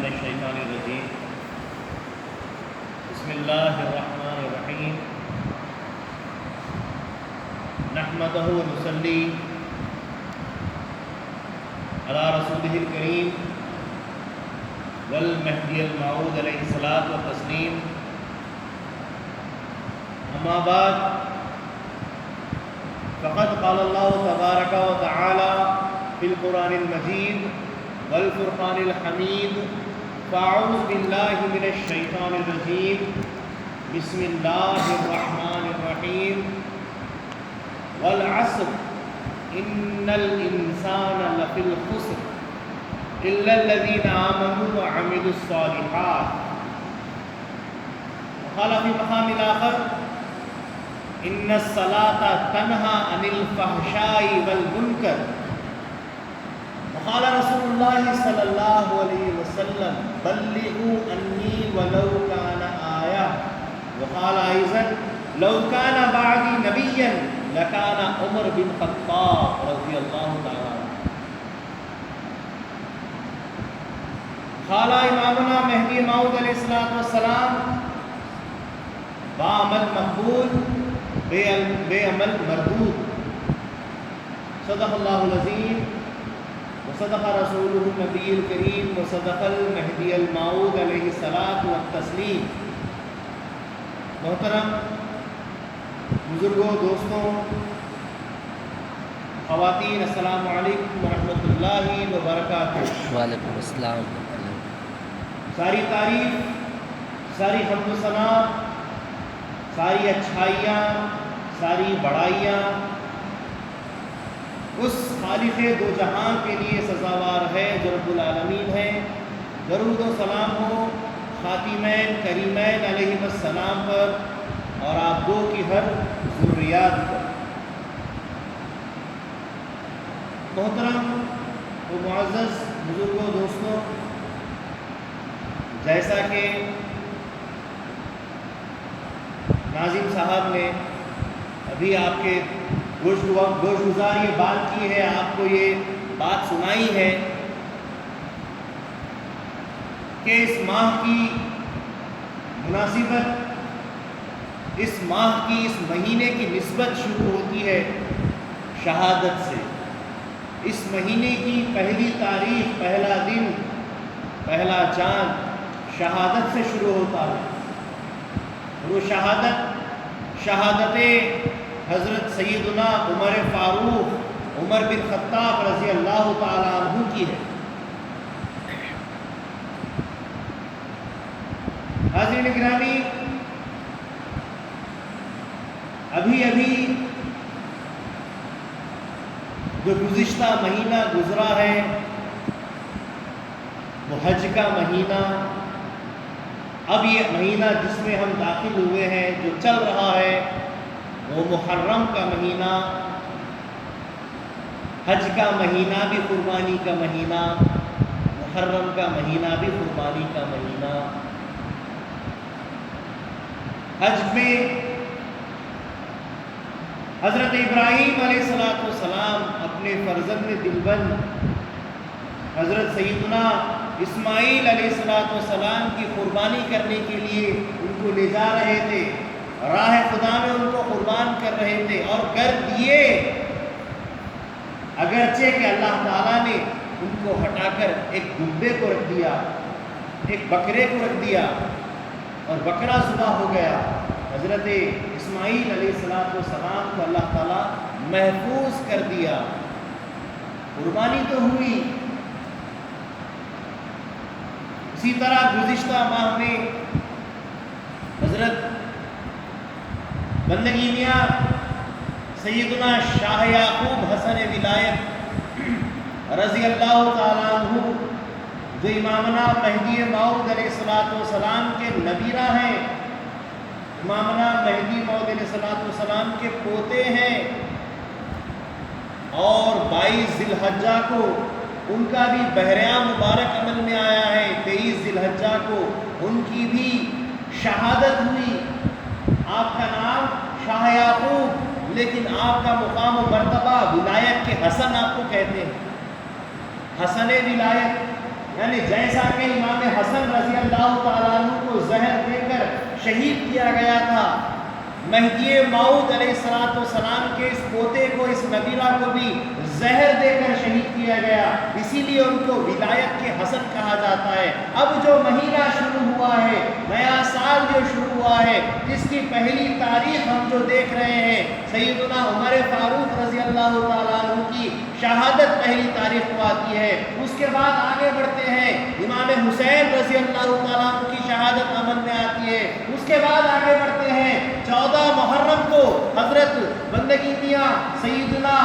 الشیطان الرجیم بسم اللہ الرحمن الرحیم نحمدہ ونصلی علی رسولہ الکریم والمہدی الموعود علیہ الصلاۃ والتسلیم اما بعد فقد قال اللہ تبارک و تعالی فی القرآن المجید والفرقان الحمید فاعوذ باللہ من الشیطان الرجیم بسم اللہ الرحمن الرحیم والعصر ان الانسان لفی الخسر الا الذین آمنوا وعملوا الصالحات وقال فی مقام آخر ان الصلاة تنہی عن الفحشاء والمنکر وقال رسول اللہ صلی اللہ علیہ وسلم بلغوا انی ولو کان آیہ وقال ایضا لو کان بعدی نبیا لکان عمر بن خطاب رضی اللہ تعالی عنہ. قال امامنا مہدی موعود علیہ السلام بعمل مقبول بے عمل مردود. صدق اللہ العظیم وصدق رسولہ النبی الکریم وصدق المہدی الموعود علیہ الصلاۃ والتسلیم. محترم بزرگوں، دوستوں، خواتین، السلام علیکم ورحمۃ اللہ وبرکاتہ. وعلیکم السلام. ساری تعریف، ساری حمد و ثنا، ساری اچھائیاں، ساری بڑائیاں اس خالق دو جہاں کے لیے سزاوار ہے جو رب العالمین ہے. درود و سلام ہو خاتمین کریمین علیہ السلام پر اور آپ دو کی ہر ذریات پر. محترم و معزز بزرگوں، دوستوں، جیسا کہ ناظم صاحب نے ابھی آپ کے گوش گزار یہ بات کی ہے، آپ کو یہ بات سنائی ہے کہ اس ماہ کی مناسبت، اس ماہ کی، اس مہینے کی نسبت شروع ہوتی ہے شہادت سے. اس مہینے کی پہلی تاریخ، پہلا دن، پہلا چاند شہادت سے شروع ہوتا ہے. وہ شہادت حضرت سیدنا عمر فاروق عمر بن خطاب رضی اللہ تعالی عنہ کی ہے. حاضرین گرامی، ابھی جو گزشتہ مہینہ گزرا ہے وہ حج کا مہینہ، اب یہ مہینہ جس میں ہم داخل ہوئے ہیں جو چل رہا ہے وہ محرم کا مہینہ، حج کا مہینہ بھی قربانی کا مہینہ، محرم کا مہینہ بھی قربانی کا مہینہ. حج میں حضرت ابراہیم علیہ السلام اپنے فرزند دلبند حضرت سیدنا اسماعیل علیہ السلام کی قربانی کرنے کے لیے ان کو لے جا رہے تھے، راہ خدا میں ان کو قربان کر رہے تھے اور کر دیے، اگرچہ کہ اللہ تعالیٰ نے ان کو ہٹا کر ایک دمبے کو رکھ دیا، ایک بکرے کو رکھ دیا اور بکرا ذبح ہو گیا. حضرت اسماعیل علیہ السلام کو اللہ تعالیٰ محفوظ کر دیا، قربانی تو ہوئی. اسی طرح گزشتہ ماہ میں حضرت بندگی میاں سیدنا شاہ یعقوب حسن ولایت رضی اللہ تعالیٰ عنہ جو امامنا مہدی موعود علیہ السلام کے نبیرہ ہیں، امامنا مہدی موعود علیہ السلام کے پوتے ہیں، اور 22 ذی الحجہ کو ان کا بھی بحریہ مبارک عمل میں آیا ہے. 23 ذی الحجہ کو ان کی بھی شہادت ہوئی. آپ کا نام شاہ یعقوب، لیکن آپ کا مقام و مرتبہ ولایت کے حسن آپ کو کہتے ہیں. حسن ولایت یعنی جیسا کہ امام حسن رضی اللہ تعالیٰ عنہ کو زہر دے کر شہید کیا گیا تھا، مہدی موعود علیہ السلام کے اس پوتے کو، اس نبیرہ کو بھی زہر دے کر شہید کیا گیا، اسی لیے ان کو ولایت کے حسن کہا جاتا ہے۔ اب جو مہینہ شروع ہوا ہے، نیا سال جو شروع ہوا ہے، جس کی پہلی تاریخ ہم جو دیکھ رہے ہیں، سیدنا عمر فاروق رضی اللہ تعالیٰ عنہ کی شہادت پہلی تاریخ کو آتی ہے۔ اس کے بعد آگے بڑھتے ہیں، امام حسین رضی اللہ تعالیٰ عنہ کی شہادت عمل میں آتی ہے۔ اس کے بعد آگے بڑھتے ہیں، 14 محرم کو حضرت بندگی میاں سیدنا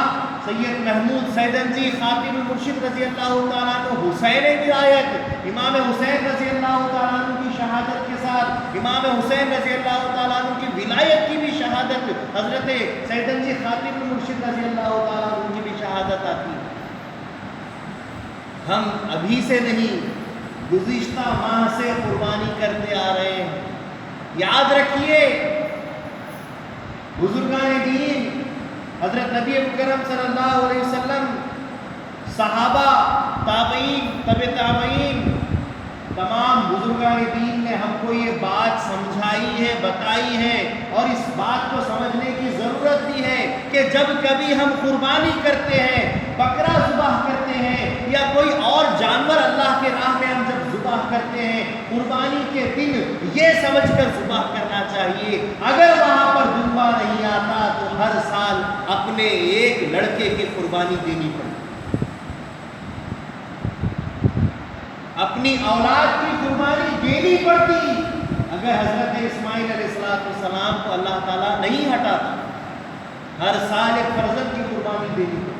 سید محمود سیدنجی خاتم المرشد رضی اللہ تعالیٰ عنہ حسین ولایت، امام حسین رضی اللہ تعالیٰ عنہ کی شہادت کے ساتھ امام حسین رضی اللہ تعالیٰ عنہ کی ولایت کی بھی شہادت، حضرت سیدنجی خاتم المرشد رضی اللہ تعالیٰ عنہ کی بھی شہادت آتی ہے۔ ہم ابھی سے نہیں، گزشتہ ماہ سے قربانی کرتے آ رہے ہیں۔ یاد رکھیے، بزرگان دین، حضرت نبی مکرم صلی اللہ علیہ وسلم، صحابہ، تابعین، تبع تابعین، تمام بزرگان دین نے ہم کو یہ بات سمجھائی ہے، بتائی ہے، اور اس بات کو سمجھنے کی ضرورت بھی ہے کہ جب کبھی ہم قربانی کرتے ہیں، بکرا ذبح کرتے ہیں، یا کوئی اور جانور اللہ کے راہ میں ہم جب ذبح کرتے ہیں، قربانی کے دن یہ سمجھ کر ذبح کرنا چاہیے، اگر وہاں پر دمبا نہیں آتا تو ہر سال اپنے ایک لڑکے کی قربانی دینی پڑتی، اپنی اولاد کی قربانی دینی پڑتی۔ اگر حضرت اسماعیل علیہ السلام کو اللہ تعالیٰ نہیں ہٹاتا، ہر سال ایک فرزند کی قربانی دینی پڑتی۔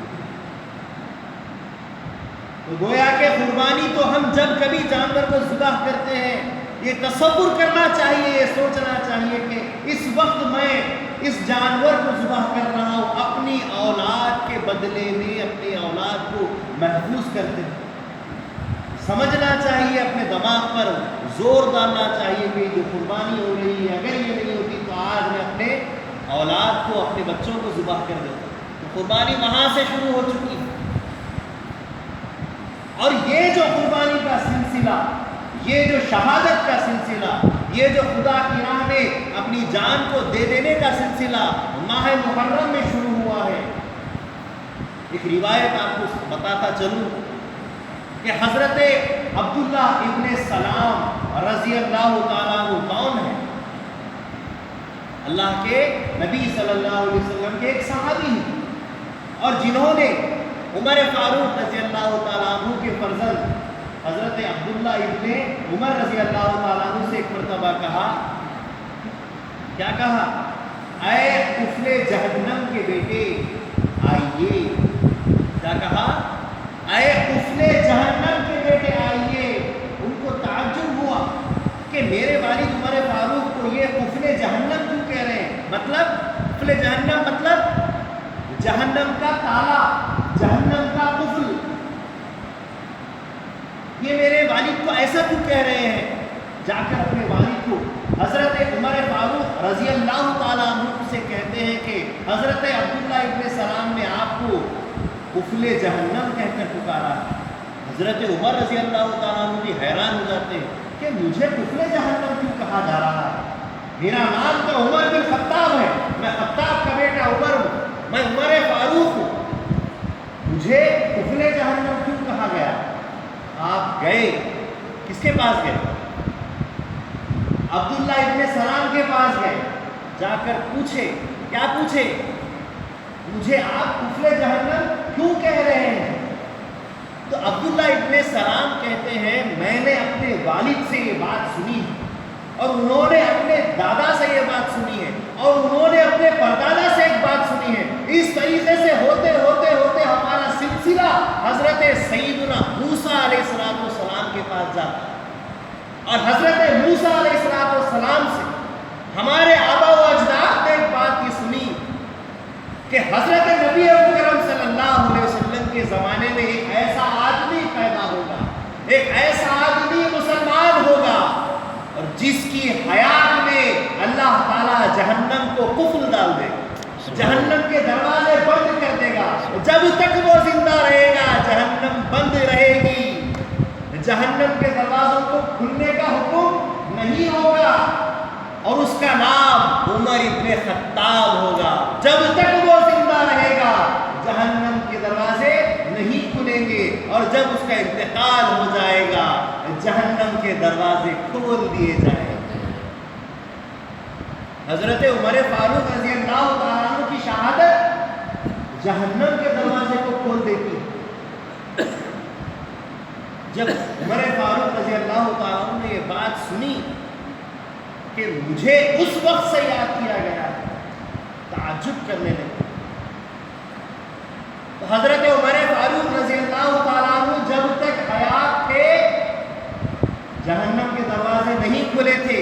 تو گویا کہ قربانی تو ہم جب کبھی جانور کو ذبح کرتے ہیں، یہ تصور کرنا چاہیے، یہ سوچنا چاہیے کہ اس وقت میں اس جانور کو ذبح کر رہا ہوں اپنی اولاد کے بدلے میں، اپنی اولاد کو محفوظ کرتے ہیں۔ سمجھنا چاہیے، اپنے دماغ پر زور ڈالنا چاہیے کہ جو قربانی ہو رہی ہے، اگر یہ نہیں ہوتی تو آج میں اپنے اولاد کو، اپنے بچوں کو ذبح کر دیتا۔ تو قربانی وہاں سے شروع ہو چکی ہے، اور یہ جو قربانی کا سلسلہ، یہ جو شہادت کا سلسلہ، یہ جو خدا کی راہ میں اپنی جان کو دے دینے کا سلسلہ ماہ محرم میں شروع ہوا ہے۔ ایک روایت آپ کو بتاتا چلوں کہ حضرت عبداللہ ابن سلام رضی اللہ تعالیٰ عنہ کون ہے؟ اللہ کے نبی صلی اللہ علیہ وسلم کے ایک صحابی ہیں، اور جنہوں نے عمر فاروق رضی اللہ تعالیٰ عنہ کے فرزند حضرت عبداللہ ابن عمر رضی اللہ تعالیٰ عنہ سے ایک مرتبہ کہا، کیا کہا؟ اے کفل جہنم کے بیٹے آئیے۔ کیا کہا؟ اے کفل جہنم کے بیٹے آئیے۔ ان کو تعجب ہوا کہ میرے والد عمر فاروق کو یہ کفل جہنم کیوں کہہ رہے ہیں؟ مطلب کفل جہنم مطلب جہنم کا تالا، جہنم کا قفل، یہ میرے والد کو ایسا کیوں کہہ رہے ہیں؟ جا کر اپنے والد کو حضرت عمر فاروق رضی اللہ تعالیٰ عنہ سے کہتے ہیں کہ حضرت عبداللہ ابن سلام نے آپ کو کفل جہنم کہہ کر پکارا۔ حضرت عمر رضی اللہ تعالیٰ عنہ بھی حیران ہو جاتے ہیں کہ مجھے کفل جہنم کیوں کہا جا رہا ہے؟ میرا نام تو عمر بن خطاب ہے، میں خطاب کا بیٹا عمر ہوں، میں عمر فاروق ہوں، مجھے کفل جہنم کیوں کہا گیا؟ آپ گئے، کس کے پاس گئے؟ عبداللہ ابن سلام کے پاس گئے، جا کر پوچھے، کیا پوچھے؟ مجھے آپ کفل جہنم کیوں کہہ رہے ہیں؟ تو عبداللہ ابن سلام کہتے ہیں میں نے اپنے والد سے یہ بات سنی ہے، اور انہوں نے اپنے دادا سے یہ بات سنی ہے، اور انہوں نے اپنے پردادا سے ایک بات سنی ہے۔ اس طریقے سے ہوتے ہوتے ہوتے ہمارا سلسلہ حضرت سیدنا موسیٰ علیہ السلام کے پاس جاتا ہے، اور حضرت موسیٰ علیہ السلام سے ہمارے آبا و اجداد نے ایک بات یہ سنی کہ حضرت نبی اکرم صلی اللہ علیہ وسلم کے زمانے میں ایک ایسا آدمی پیدا ہوگا، ایک ایسا آدمی مسلمان ہوگا، اور جس کی حیات میں اللہ تعالیٰ جہنم کو قفل ڈال دے گا، جہنم کے دروازے بند کر دے گا، جب تک وہ زندہ رہے گا جہنم بند رہے گی، جہنم کے دروازوں کو کھلنے کا حکم نہیں ہوگا، اور اس کا نام عمر ابن خطاب ہوگا۔ جب تک وہ زندہ رہے گا جہنم کے دروازے نہیں کھلیں گے، اور جب اس کا انتقال ہو جائے گا جہنم کے دروازے کھول دیے جائیں گے۔ حضرت عمر فاروق رضی اللہ تعالیٰ عنہ کی شہادت جہنم کے دروازے کو کھول دیتی ہے۔ جب عمر فاروق رضی اللہ تعالیٰ عنہ نے یہ بات سنی کہ مجھے اس وقت سے یاد کیا گیا، تعجب کرنے لگے۔ تو حضرت عمر فاروق رضی اللہ تعالیٰ عنہ جب تک حیات تھے جہنم کے دروازے نہیں کھلے تھے،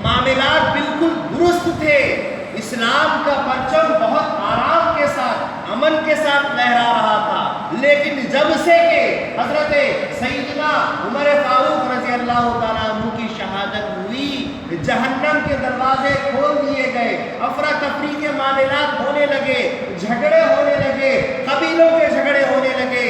معاملات بالکل درست تھے، اسلام کا پرچم بہت آرام کے ساتھ، امن کے ساتھ لہرا رہا تھا۔ لیکن جب سے کہ حضرت سیدنا عمر فاروق رضی اللہ تعالیٰ عنہ کی شہادت ہوئی، جہنم کے دروازے کھول دیے گئے، افراتفری کے معاملات ہونے لگے، جھگڑے ہونے لگے، قبیلوں کے جھگڑے ہونے لگے،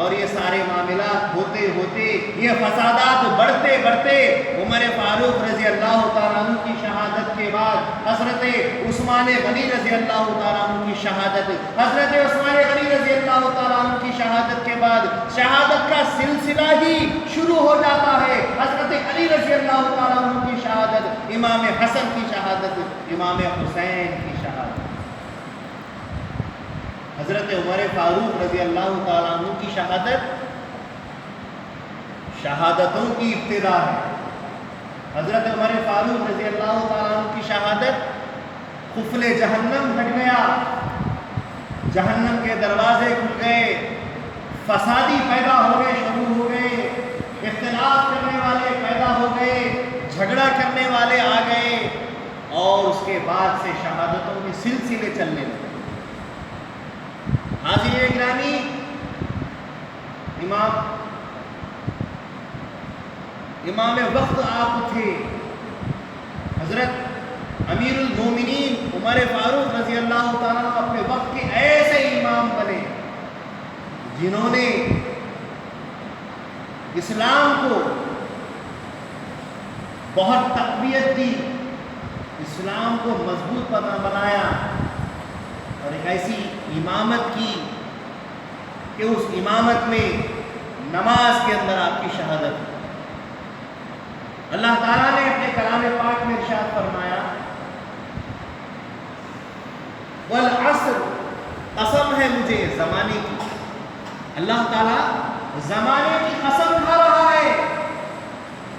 اور یہ سارے معاملات ہوتے ہوتے یہ فسادات بڑھتے بڑھتے عمر فاروق رضی اللہ تعالیٰ عنہ کی شہادت کے بعد حضرت عثمان غنی رضی اللہ تعالیٰ عنہ کی شہادت، حضرت عثمان غنی رضی اللہ تعالیٰ عنہ کی شہادت کے بعد شہادت کا سلسلہ ہی شروع ہو جاتا ہے۔ حضرت علی رضی اللہ تعالیٰ عنہ کی شہادت، امام حسن کی شہادت، امام حسین کی شہادت۔ حضرت عمر فاروق رضی اللہ تعالیٰ عنہ کی شہادت شہادتوں کی ابتدا ہے۔ حضرت عمر فاروق رضی اللہ تعالیٰ عنہ کی شہادت، قفل جہنم ہٹ گیا، جہنم کے دروازے کھل گئے، فسادی پیدا ہو گئے، شروع ہو گئے، اختلاف کرنے والے پیدا ہو گئے، جھگڑا کرنے والے آ گئے، اور اس کے بعد سے شہادتوں کے سلسلے چلنے لگے۔ حاضرین گرامی، امام وقت آپ تھے، حضرت امیر المومنین عمر فاروق رضی اللہ تعالیٰ عنہ اپنے وقت کے ایسے امام بنے جنہوں نے اسلام کو بہت تقویت دی، اسلام کو مضبوط بنایا، اور ایک ایسی امامت کی کہ اس امامت میں نماز کے اندر آپ کی شہادت ہے۔ اللہ تعالیٰ نے اپنے کلام پاک میں ارشاد فرمایا، والعصر، قسم ہے مجھے زمانے کی۔ اللہ تعالیٰ زمانے کی قسم کھا رہا ہے،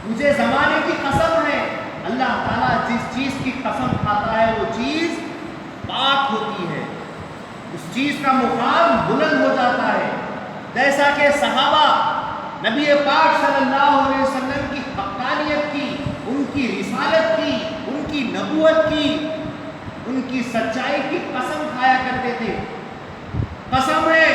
مجھے زمانے کی قسم ہے۔ اللہ تعالیٰ جس چیز کی قسم کھاتا ہے وہ چیز پاک ہوتی ہے، اس چیز کا مقام بلند ہو جاتا ہے۔ جیسا کہ صحابہ نبی پاک صلی اللہ علیہ وسلم کی حقانیت کی، ان کی رسالت کی، ان کی نبوت کی، ان کی سچائی کی قسم کھایا کرتے تھے۔ قسم ہے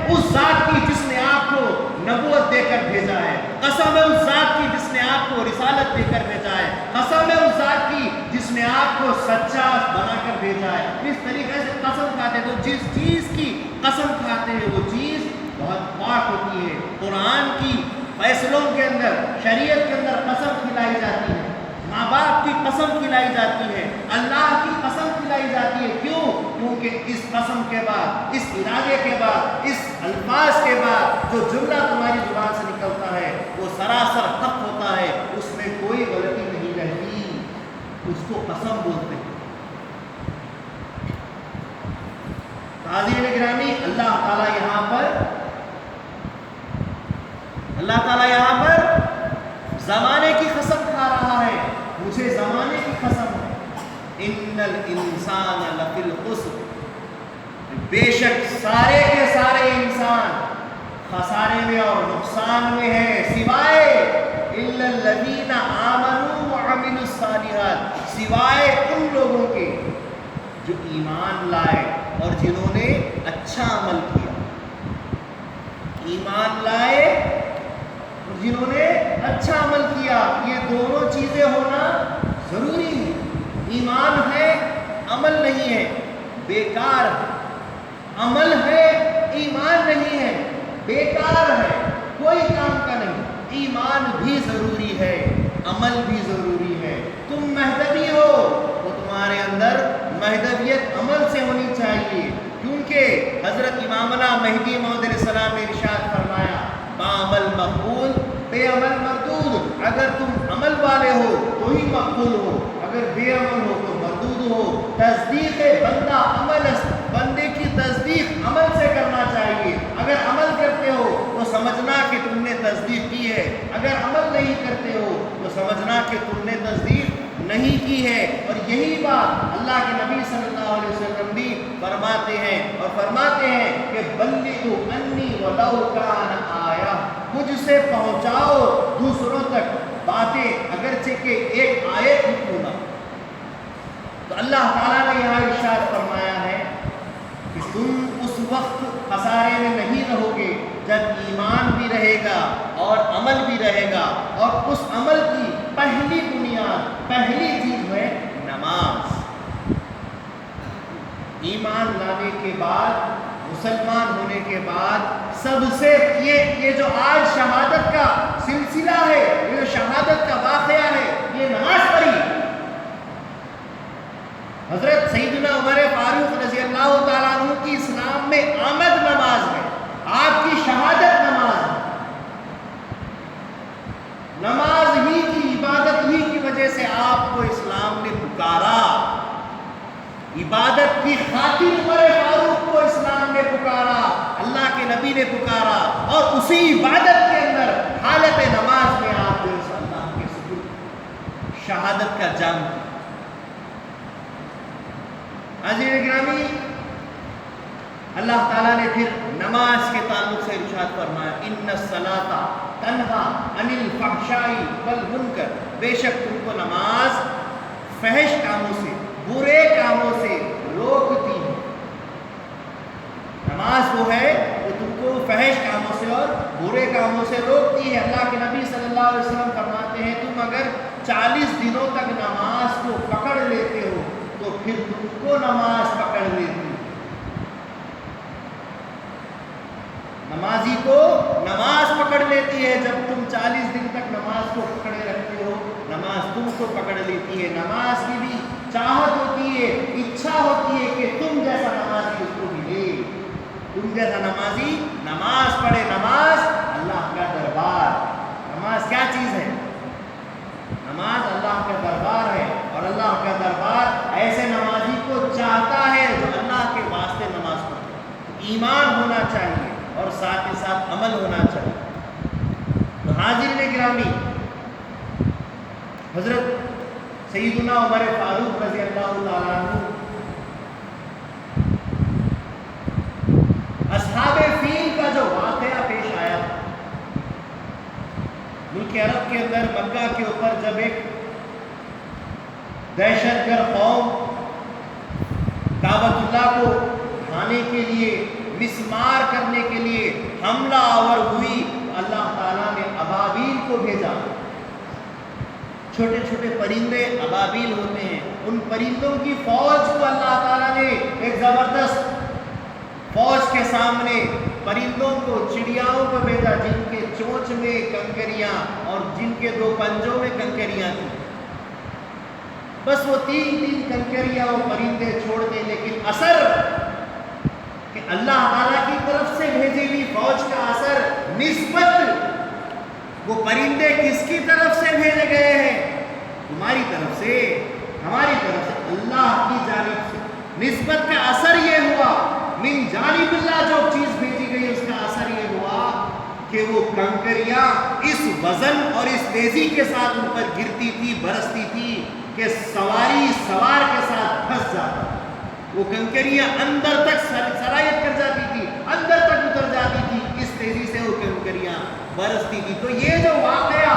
اس ذات کی جس نے آپ کو نبوت دے کر بھیجا ہے، قسم ہے اس ذات کی جس نے آپ کو رسالت دے کر بھیجا ہے، قسم ہے اس ذات کی جس نے آپ کو سچا بنا کر بھیجا ہے۔ اس طریقے سے قسم کھاتے تو جس چیز کی قسم کھاتے ہیں وہ چیز بہت پاک ہوتی ہے۔ قرآن کی فیصلوں کے اندر، شریعت کے اندر قسم کھلائی جاتی ہے، ماں باپ کی قسم کھلائی جاتی ہے، اللہ کی قسم کھلائی جاتی ہے۔ کیوں؟ کیونکہ اس قسم کے بعد، اس ارادے کے بعد، اس الفاظ کے بعد جو جملہ تمہاری زبان سے نکلتا ہے وہ سراسر حق ہوتا ہے، اس میں کوئی غلطی نہیں رہتی، اس کو قسم بولتے ہیں۔ حاضرین گرامی، اللہ تعالیٰ یہاں پر زمانے کی قسم کھا رہا ہے، مجھے زمانے کی قسم ہے۔ ان الانسان لفی الخسر، بے شک سارے کے سارے انسان خسارے میں اور نقصان میں ہیں، سوائے الا الذین آمنوا وعملوا الصالحات، سوائے ان لوگوں کے جو ایمان لائے اور جنہوں نے اچھا عمل کیا۔ ایمان لائے اور جنہوں نے اچھا عمل کیا، یہ دونوں چیزیں ہونا ضروری ہے۔ ایمان ہے، عمل نہیں ہے، بیکار ہے۔ عمل ہے، ایمان نہیں ہے، بیکار ہے، کوئی کام کا نہیں۔ ایمان بھی ضروری ہے، عمل بھی ضروری ہے۔ تم مہدوی ہو تو تمہارے اندر مہدویت عمل سے ہونی چاہیے، کیونکہ حضرت امامنا مہدی موعود علیہ السلام نے ارشاد فرمایا بعمل مقبول بے عمل مردود۔ اگر تم عمل والے ہو تو ہی مقبول ہو، اگر بے عمل ہو تو مردود ہو۔ تصدیق بندہ عمل است، بندے کی تصدیق عمل سے کرنا چاہیے۔ اگر عمل کرتے ہو تو سمجھنا کہ تم نے تصدیق کی ہے، اگر عمل نہیں کرتے ہو تو سمجھنا کہ تم نے تصدیق نہیں کی ہے۔ اور یہی بات اللہ کے نبی صلی اللہ علیہ وسلم بھی فرماتے ہیں، اور فرماتے ہیں کہ بلغوا انی ولو کان آیہ، مجھ سے پہنچاؤ دوسروں تک باتیں اگرچہ کہ ایک آیت ہی کیوں نہ۔ تو اللہ تعالیٰ نے یہاں ارشاد فرمایا ہے کہ تم اس وقت خسارے میں نہیں رہو گے جب ایمان بھی رہے گا اور عمل بھی رہے گا، اور اس عمل کی پہلی بنیاد، پہلی چیز ہے نماز۔ ایمان لانے کے بعد، مسلمان ہونے کے بعد سب سے یہ جو آج شہادت کا سلسلہ ہے، یہ جو شہادت کا واقعہ ہے، یہ نماز پڑھی۔ حضرت سیدنا عمر فاروق رضی اللہ تعالیٰ عنہ کی اسلام میں آمد نماز ہے، آپ کی شہادت نماز ہے۔ نماز ہی کی، عبادت ہی کی وجہ سے آپ کو اسلام نے پکارا، عبادت کی خاطر عمر فاروق کو اسلام نے پکارا، اللہ کے نبی نے پکارا، اور اسی عبادت کے اندر حالت نماز میں آپ جو اللہ کے سبب شہادت کا جام۔ حاضرین گرامی، اللہ تعالیٰ نے پھر نماز کے تعلق سے ارشاد فرمایا ان الصلاۃ تنہا عن الفحشاء والمنکر، بے شک تم کو نماز فحش کاموں سے، برے کاموں سے روکتی ہے۔ نماز وہ ہے جو تم کو فحش کاموں سے اور برے کاموں سے روکتی ہے۔ اللہ کے نبی صلی اللہ علیہ وسلم فرماتے ہیں تم اگر 40 دنوں تک نماز کو پکڑ لیتے ہو تو پھر تم کو نماز پکڑ لیتی ہے۔ نمازی کو نماز پکڑ لیتی ہے، جب تم 40 دن تک نماز کو پکڑے رکھتے ہو، نماز تم کو پکڑ لیتی ہے۔ نماز کی بھی چاہت ہوتی ہے، اچھا ہوتی ہے کہ تم جیسا نمازی اس کو ملے، تم جیسا نمازی نماز پڑھے۔ نماز اللہ کا دربار، نماز کیا چیز ہے؟ نماز اللہ کا دربار ہے، اور اللہ کا دربار ایسے نمازی کو چاہتا ہے جو اللہ کے واسطے نماز پڑھے۔ ایمان ہونا چاہیے اور ساتھ ہی ساتھ عمل ہونا چاہیے۔ تو حاضرین گرامی، حضرت سیدنا عمر فاروق رضی اللہ تعالیٰ عنہ اصحاب فیل کا جو واقعہ پیش آیا، ملک عرب کے اندر مکہ کے اوپر جب ایک دہشت گرد قوم کعبۃ اللہ کو ڈھانے کے لیے، مسمار کرنے کے لیے حملہ آور ہوئی، اللہ تعالیٰ نے ابابیل کو بھیجا۔ چھوٹے چھوٹے پرندے ابابیل ہوتے ہیں، ان پرندوں کی فوج کو اللہ تعالیٰ نے ایک زبردست فوج کے سامنے پرندوں کو، چڑیاؤں کو بھیجا جن کے چونچ میں کنکریاں اور جن کے 2 پنجوں میں کنکریاں تھیں۔ بس وہ 3 کنکریاں وہ پرندے چھوڑتے، لیکن اثر کہ اللہ تعالیٰ کی طرف سے بھیجی ہوئی فوج کا اثر، نسبت وہ پرندے کس کی طرف سے بھیجے گئے ہیں؟ تمہاری طرف سے، ہماری طرف سے، اللہ کی جانب سے۔ نسبت کا اثر یہ ہوا، من جانب اللہ جو چیز بھیجی گئی اس کا اثر یہ ہوا کہ وہ کنکریاں اس وزن اور اس تیزی کے ساتھ ان پر گرتی تھی، برستی تھی کہ سواری سوار کے ساتھ پھنس جاتا۔ وہ کنکریاں اندر تک سرایت کر جاتی تھی، اندر تک اتر جاتی تھی، اس تیزی سے وہ کنکریاں برستی تھی۔ تو یہ جو واقعہ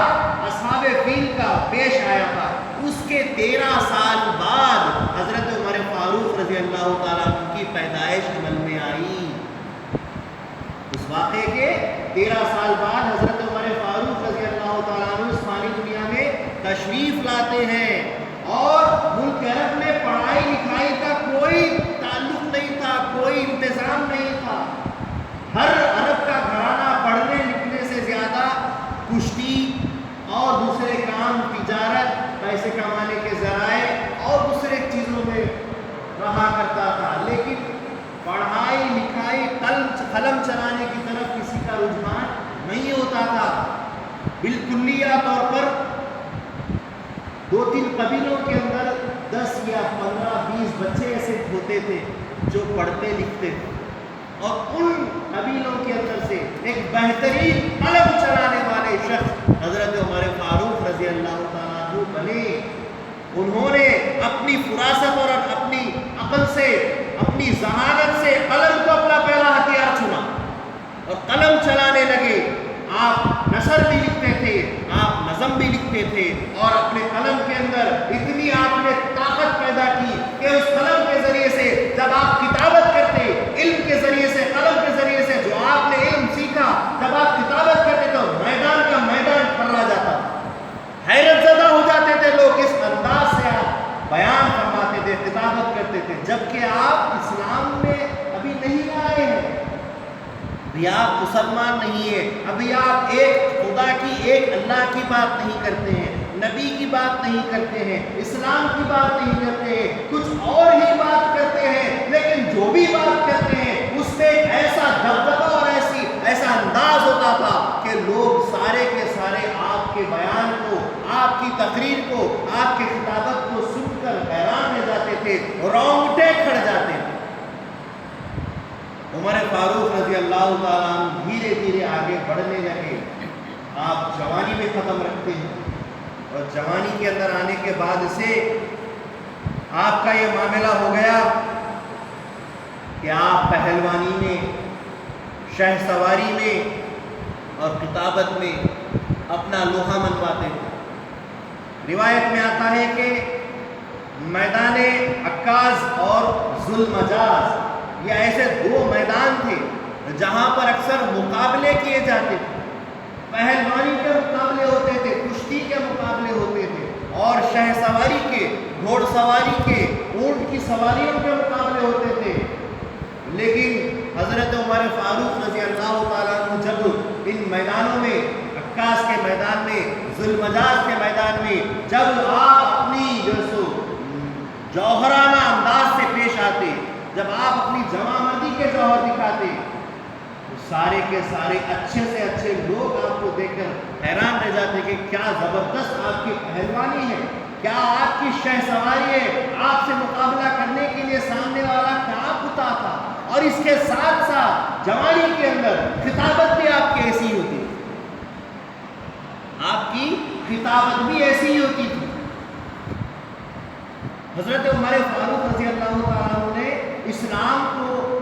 اصحاب فیل کا پیش آیا تھا، اس کے 13 سال بعد حضرت عمر فاروق رضی اللہ تعالیٰ عنہ کی پیدائش عمل میں آئی۔ اس واقعے کے 13 سال بعد حضرت عمر فاروق رضی اللہ تعالیٰ عنہ اس فانی دنیا میں تشریف لاتے ہیں، اور ملک عرب میں پڑھائی لکھائی کا کوئی تعلق نہیں تھا، کوئی انتظام نہیں تھا۔ ہر عرب کا گھرانہ پڑھنے لکھنے سے زیادہ کشتی 2-3 قبیلوں کے اندر 10 یا 15-20 بچے ایسے ہوتے تھے جو پڑھتے لکھتے تھے، اور ان قبیلوں کے اندر سے ایک بہترین علم چلانے والے شخص حضرت عمر فاروق رضی اللہ تعالیٰ عنہ بنے۔ انہوں نے اپنی فراست اور اپنی عقل سے، اپنی ذہانت سے قلم کو اپنا پہلا ہتھیار چنا اور قلم چلانے لگے۔ آپ نثر بھی لکھتے تھے، آپ نظم بھی لکھتے تھے، اور اپنے قلم کے اندر اتنی آپ نے طاقت پیدا کی کہ اس قلم کے ذریعے سے جب آپ کتابت کرتے، علم کے ذریعے سے، قلم کے ذریعے سے جو آپ نے علم سیکھا، جب آپ کتابت کرتے تو میدان کا میدان پھرا جاتا، حیرت زدہ ہو جاتے تھے لوگ، اس انداز سے آپ بیان فرماتے تھے، کتابت کرتے تھے، جبکہ آپ اسلام میں ابھی نہیں آئے ہیں، ابھی آپ مسلمان نہیں ہیں، ابھی آپ ایک خدا کی، ایک اللہ کی بات نہیں کرتے ہیں، نبی کی بات نہیں کرتے ہیں، اسلام کی بات نہیں کرتے ہیں، کچھ اور ہی بات کرتے ہیں، لیکن جو بھی بات کرتے ہیں اس میں ایسا دبدبہ اور ایسا انداز ہوتا تھا کہ لوگ سارے کے سارے آپ کے بیان کو، آپ کی تقریر کو، آپ کی خطابت کو سن کر حیران رہ جاتے تھے، رونگٹے کھڑ جاتے تھے۔ عمر فاروق رضی اللہ تعالیٰ عنہ دھیرے دھیرے آگے بڑھنے لگے۔ آپ جوانی میں قدم رکھتے ہیں، اور جوانی کے اندر آنے کے بعد سے آپ کا یہ معاملہ ہو گیا کہ آپ پہلوانی میں، شہ سواری میں اور کتابت میں اپنا لوہا منواتے تھے۔ روایت میں آتا ہے کہ میدان عکاظ اور ذوالمجاز، یہ ایسے 2 میدان تھے جہاں پر اکثر مقابلے کیے جاتے تھے، پہلوانی کے مقابلے ہوتے تھے، کشتی کے مقابلے ہوتے تھے، اور شہ سواری کے، گھوڑ سواری کے، اونٹ کی سواریوں کے مقابلے ہوتے تھے۔ لیکن حضرت عمر فاروق رضی اللہ تعالیٰ عنہ جب ان میدانوں میں، عکاظ کے میدان میں، ذوالمجاز کے میدان میں، جب آپ اپنی جوہرانہ انداز سے پیش آتے، جب آپ اپنی جوان مردی کے جوہر دکھاتے، تو سارے کے سارے اچھے سے اچھے لوگ آپ کو دیکھ کر حیران رہ جاتے کہ کیا زبردست آپ کی پہلوانی ہے، کیا آپ کی شہ سواری ہے، آپ سے مقابلہ کرنے کے لیے سامنے والا کیا پتا تھا۔ اور اس کے ساتھ ساتھ جوانی کے اندر خطابت بھی آپ کی ایسی ہوتی، آپ کی خطابت بھی ایسی ہی ہوتی تھی۔ حضرت عمر فاروق رضی اللہ تعالیٰ عنہ نے اسلام کو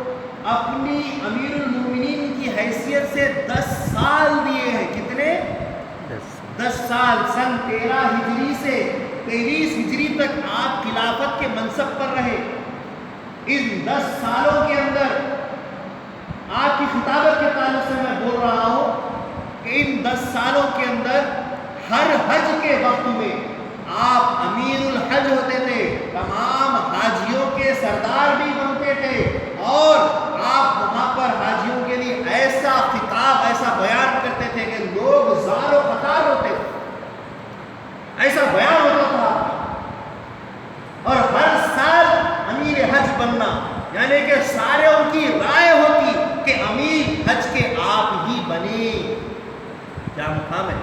اپنی امیر المومنین کی حیثیت سے 10 سال دیے ہیں۔ کتنے؟ 10 سال۔ سن 13 ہجری سے 23 ہجری تک آپ خلافت کے منصب پر رہے۔ ان 10 سالوں کے اندر آپ کی خطابت کے تعلق سے میں بول رہا ہوں کہ ان 10 سالوں کے اندر ہر حج کے وقت میں آپ امیر الحج ہوتے تھے، تمام حاجیوں کے سردار بھی بنتے تھے، اور آپ وہاں پر حاجیوں کے لیے ایسا خطاب، ایسا بیان کرتے تھے کہ لوگ زار و قطار ہوتے تھے، ایسا بیان ہوتا تھا۔ اور ہر سال امیر حج بننا، یعنی کہ سارے ان کی رائے ہوتی کہ امیر حج کے آپ ہی بنے۔ کیا مقام ہے،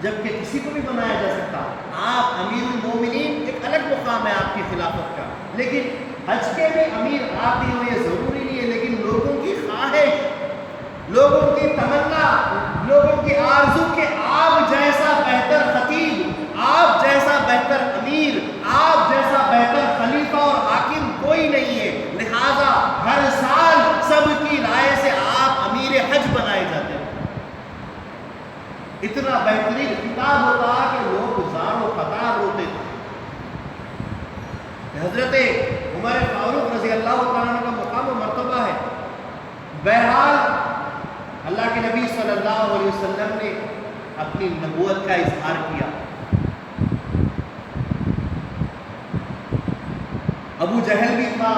جبکہ کسی کو بھی بنایا جا سکتا۔ آپ امیر المومنین، ایک الگ مقام ہے آپ کی خلافت کا، لیکن حج کے بھی امیر آپ ہی ہو یہ ضروری نہیں ہے، لیکن لوگوں کی خواہش، لوگوں کی تمنا، لوگوں کی آرزو کہ آپ جیسا بہتر خطیب، آپ جیسا بہتر امیر، آپ جیسا بہتر خلیفہ اور حاکم کوئی نہیں ہے، لہذا ہر سال سب کی رائے سے آپ امیر حج بنائے جاتے ہیں۔ اتنا بہترین خطاب ہوتا کہ لوگ زار و قطار ہوتے تھے۔ حضرت عمر فاروق رضی اللہ تعالیٰ عنہ کا مقام و مرتبہ ہے۔ بہرحال اللہ کے نبی صلی اللہ علیہ وسلم نے اپنی نبوت کا اظہار کیا۔ ابو جہل بھی تھا،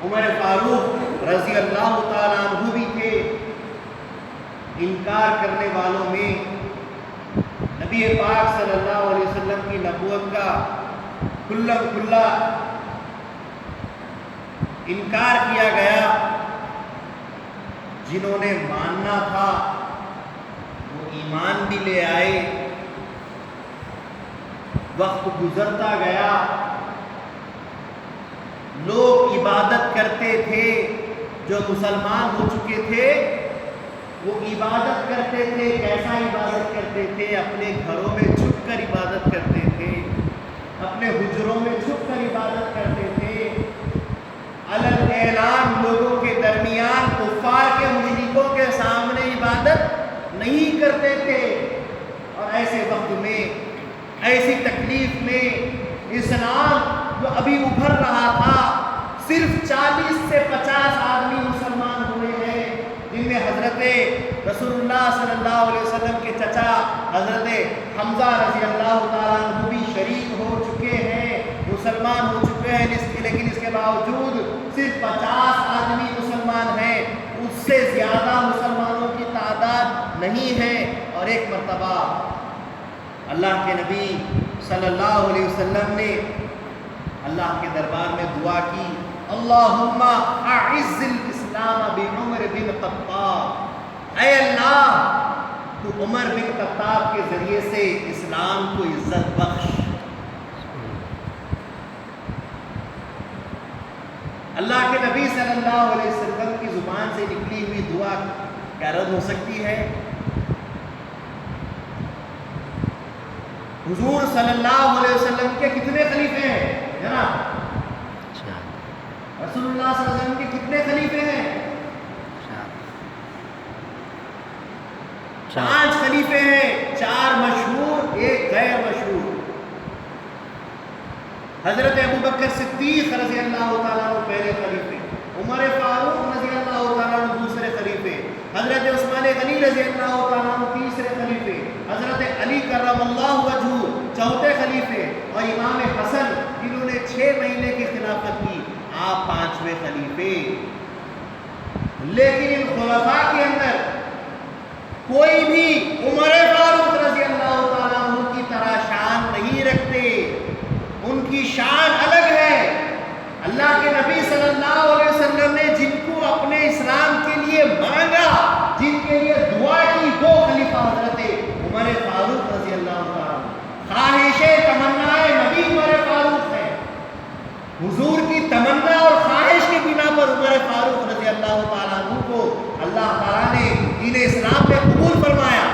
عمر فاروق رضی اللہ تعالیٰ عنہ بھی تھے۔ انکار کرنے والوں میں نبی پاک صلی اللہ علیہ وسلم کی نبوت کا کھلم کھلا انکار کیا گیا۔ جنہوں نے ماننا تھا وہ ایمان بھی لے آئے، وقت گزرتا گیا، لوگ عبادت کرتے تھے، جو مسلمان ہو چکے تھے وہ عبادت کرتے تھے۔ کیسا عبادت کرتے تھے؟ اپنے گھروں میں چھپ کر عبادت کرتے تھے، اپنے حجروں میں چھپ کر عبادت کرتے تھے، علن اعلان لوگوں کے درمیان کفار کے مشرکوں کے سامنے عبادت نہیں کرتے تھے۔ اور ایسے وقت میں، ایسی تکلیف میں، اسلام جو ابھی ابھر رہا تھا، صرف 40 سے 50 آدمی مسلمان ہوئے ہیں، جن میں حضرت رسول اللہ صلی اللہ علیہ وسلم کے چچا حضرت حمزہ رضی اللہ تعالیٰ عنہ بھی شریک ہو چکے ہیں، مسلمان ہو چکے ہیں، لیکن اس کے باوجود صرف 50 آدمی مسلمان ہیں، اس سے زیادہ مسلمانوں کی تعداد نہیں ہے۔ اور ایک مرتبہ اللہ کے نبی صلی اللہ علیہ وسلم نے اللہ کے دربار میں دعا کی، اللہم اعز الاسلام بعمر بن خطاب، اے اللہ تو عمر بن خطاب کے ذریعے سے اسلام کو عزت بخش۔ اللہ کے نبی صلی اللہ علیہ وسلم کی زبان سے نکلی ہوئی دعا کیا رد ہو سکتی ہے؟ حضور صلی اللہ علیہ وسلم کے کتنے خلیفے ہیں جناب؟ رسول اللہ صلی اللہ علیہ وسلم کے کتنے خلیفے ہیں؟ 5 خلیفے ہیں، 4 مشہور، 1 غیر مشہور۔ حضرت ابوبکر صدیق رضی اللہ تعالیٰ عنہ پہلے خلیفے، عمر فاروق رضی اللہ تعالیٰ عنہ دوسرے خلیفے، حضرت عثمان غنی رضی اللہ تعالیٰ عنہ تیسرے خلیفے، حضرت علی کرم اللہ وجہہ چوتھے خلیفے، اور امام حسن جنہوں نے 6 مہینے کی خلافت کی، آپ 5ویں خلیفے۔ لیکن ان خلفاء کے اندر کوئی بھی عمر فاروق رضی اللہ تعالیٰ عنہ کی طرح شان نہیں رکھتے، ان کی شان الگ ہے۔ اللہ کے نبی صلی اللہ علیہ وسلم نے جن کو اپنے اسلام کے لیے مانگا، جن کے لیے دعا کی، 2 خلیفہ حضرت عمر فاروق رضی اللہ تعالیٰ عنہ، خواہش تمنا نبی عمر فاروق ہے، حضور کی تمنا اور خواہش کی بنا پر عمر فاروق رضی اللہ تعالیٰ عنہ کو اللہ تعالیٰ نے دین اسلام میں قبول فرمایا۔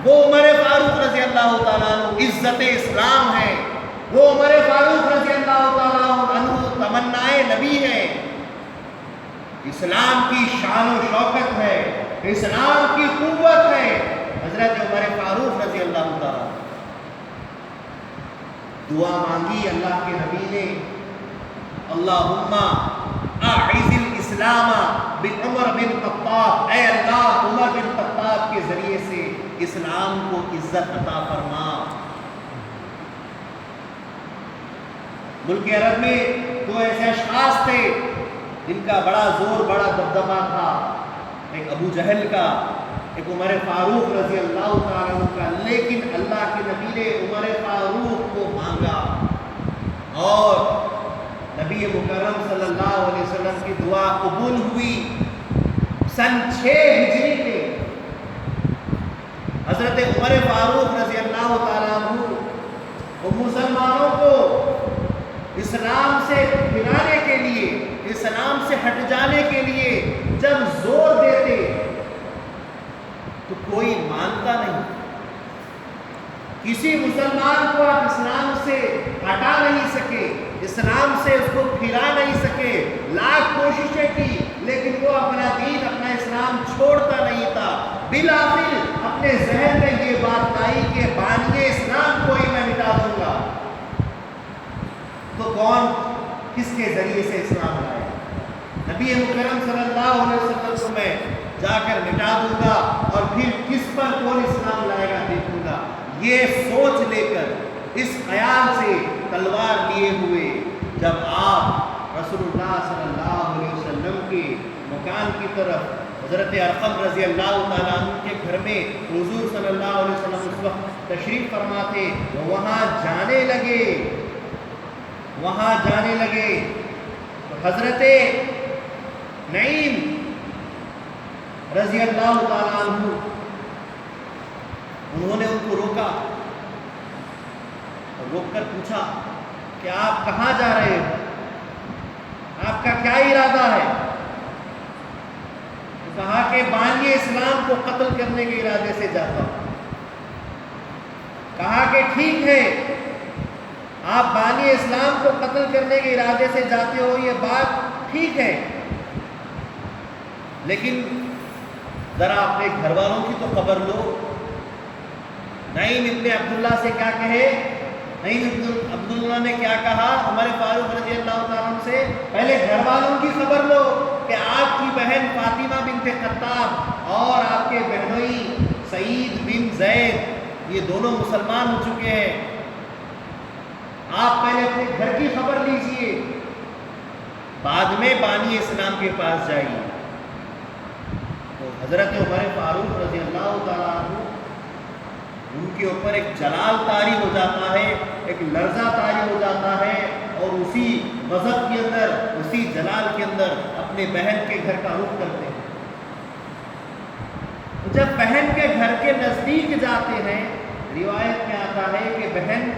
وہ عمر فاروق رضی اللہ تعالیٰ عنہ عزت اسلام ہے، وہ عمر فاروق رضی اللہ تعالیٰ عنہ تمنائے نبی ہے، اسلام کی شان و شوکت ہے، اسلام کی قوت ہے حضرت عمر فاروق رضی اللہ تعالیٰ۔ دعا مانگی اللہ کے نبی نے، اللہم اعز الاسلام بعمر بن خطاب، اے اللہ عمر بن خطاب کے ذریعے سے اسلام کو عزت عطا فرما۔ ملک عرب میں 2 ایسے اشخاص تھے جن کا بڑا زور، بڑا دبدبہ تھا، ایک ابو جہل کا، ایک عمر فاروق رضی اللہ تعالیٰ عنہ کا۔ لیکن اللہ کے نبی نے عمر فاروق کو مانگا اور نبی مکرم صلی اللہ علیہ وسلم کی دعا قبول ہوئی۔ سن 6 ہجری میں حضرت عمر فاروق رضی اللہ تعالیٰ عنہ مسلمانوں کو اسلام سے پھرانے کے لیے، اسلام سے ہٹ جانے کے لیے جب زور دیتے تو کوئی مانتا نہیں، کسی مسلمان کو آپ اسلام سے ہٹا نہیں سکے، اسلام سے اس کو پھرا نہیں سکے، لاکھ کوششیں کی لیکن وہ اپنا دین، اپنا اسلام چھوڑتا نہیں تھا۔ بالآخر اپنے ذہن میں یہ بات آئی کہ بانی اسلام کو ہی میں مٹا دوں گا۔ تو کون کس کے ذریعے سے اسلام لائے؟ نبی مکرم صلی اللہ علیہ وسلم کو میں جا کر مٹا دوں گا اور پھر کس پر کون اسلام لائے گا دیکھوں گا۔ یہ سوچ لے کر، اس خیال سے تلوار لیے ہوئے جب آپ رسول اللہ صلی اللہ علیہ وسلم کے مکان کی طرف، حضرت ارقم رضی اللہ تعالیٰ عنہ کے گھر میں حضور صلی اللہ علیہ وسلم اس وقت تشریف فرما تھے، وہاں جانے لگے تو حضرت نعیم رضی اللہ تعالیٰ عنہ انہوں نے ان کو روکا، روک کر پوچھا کہ آپ کہاں جا رہے ہو، آپ کا کیا ارادہ ہے؟ تو کہا کہ بانی اسلام کو قتل کرنے کے ارادے سے جاتا ہوں۔ کہا کہ ٹھیک ہے، آپ بانی اسلام کو قتل کرنے کے ارادے سے جاتے ہو، یہ بات ٹھیک ہے، لیکن ذرا اپنے گھر والوں کی تو خبر لو۔ نعیم ابن عبداللہ سے کیا کہے؟ نعیم ابن عبداللہ نے کیا کہا عمر فاروق رضی اللہ تعالیٰ عنہ سے؟ پہلے گھر والوں کی خبر لو کہ آپ کی بہن فاطمہ بنت خطاب اور آپ کے بہنوئی سعید بن زید یہ دونوں مسلمان ہو چکے ہیں، آپ پہلے اپنے گھر کی خبر لیجئے، بعد میں بانی اسلام کے پاس جائیے۔ تو حضرت عمر فاروق رضی اللہ تعالیٰ عنہ ان کے اوپر ایک جلال طاری ہو جاتا ہے، ایک لرزہ طاری ہو جاتا ہے، اور اسی غضب کے اندر، اسی جلال کے اندر اپنے بہن کے گھر کا رخ کرتے ہیں۔ جب بہن کے گھر کے نزدیک جاتے ہیں، روایت میں آتا ہے کہ بہن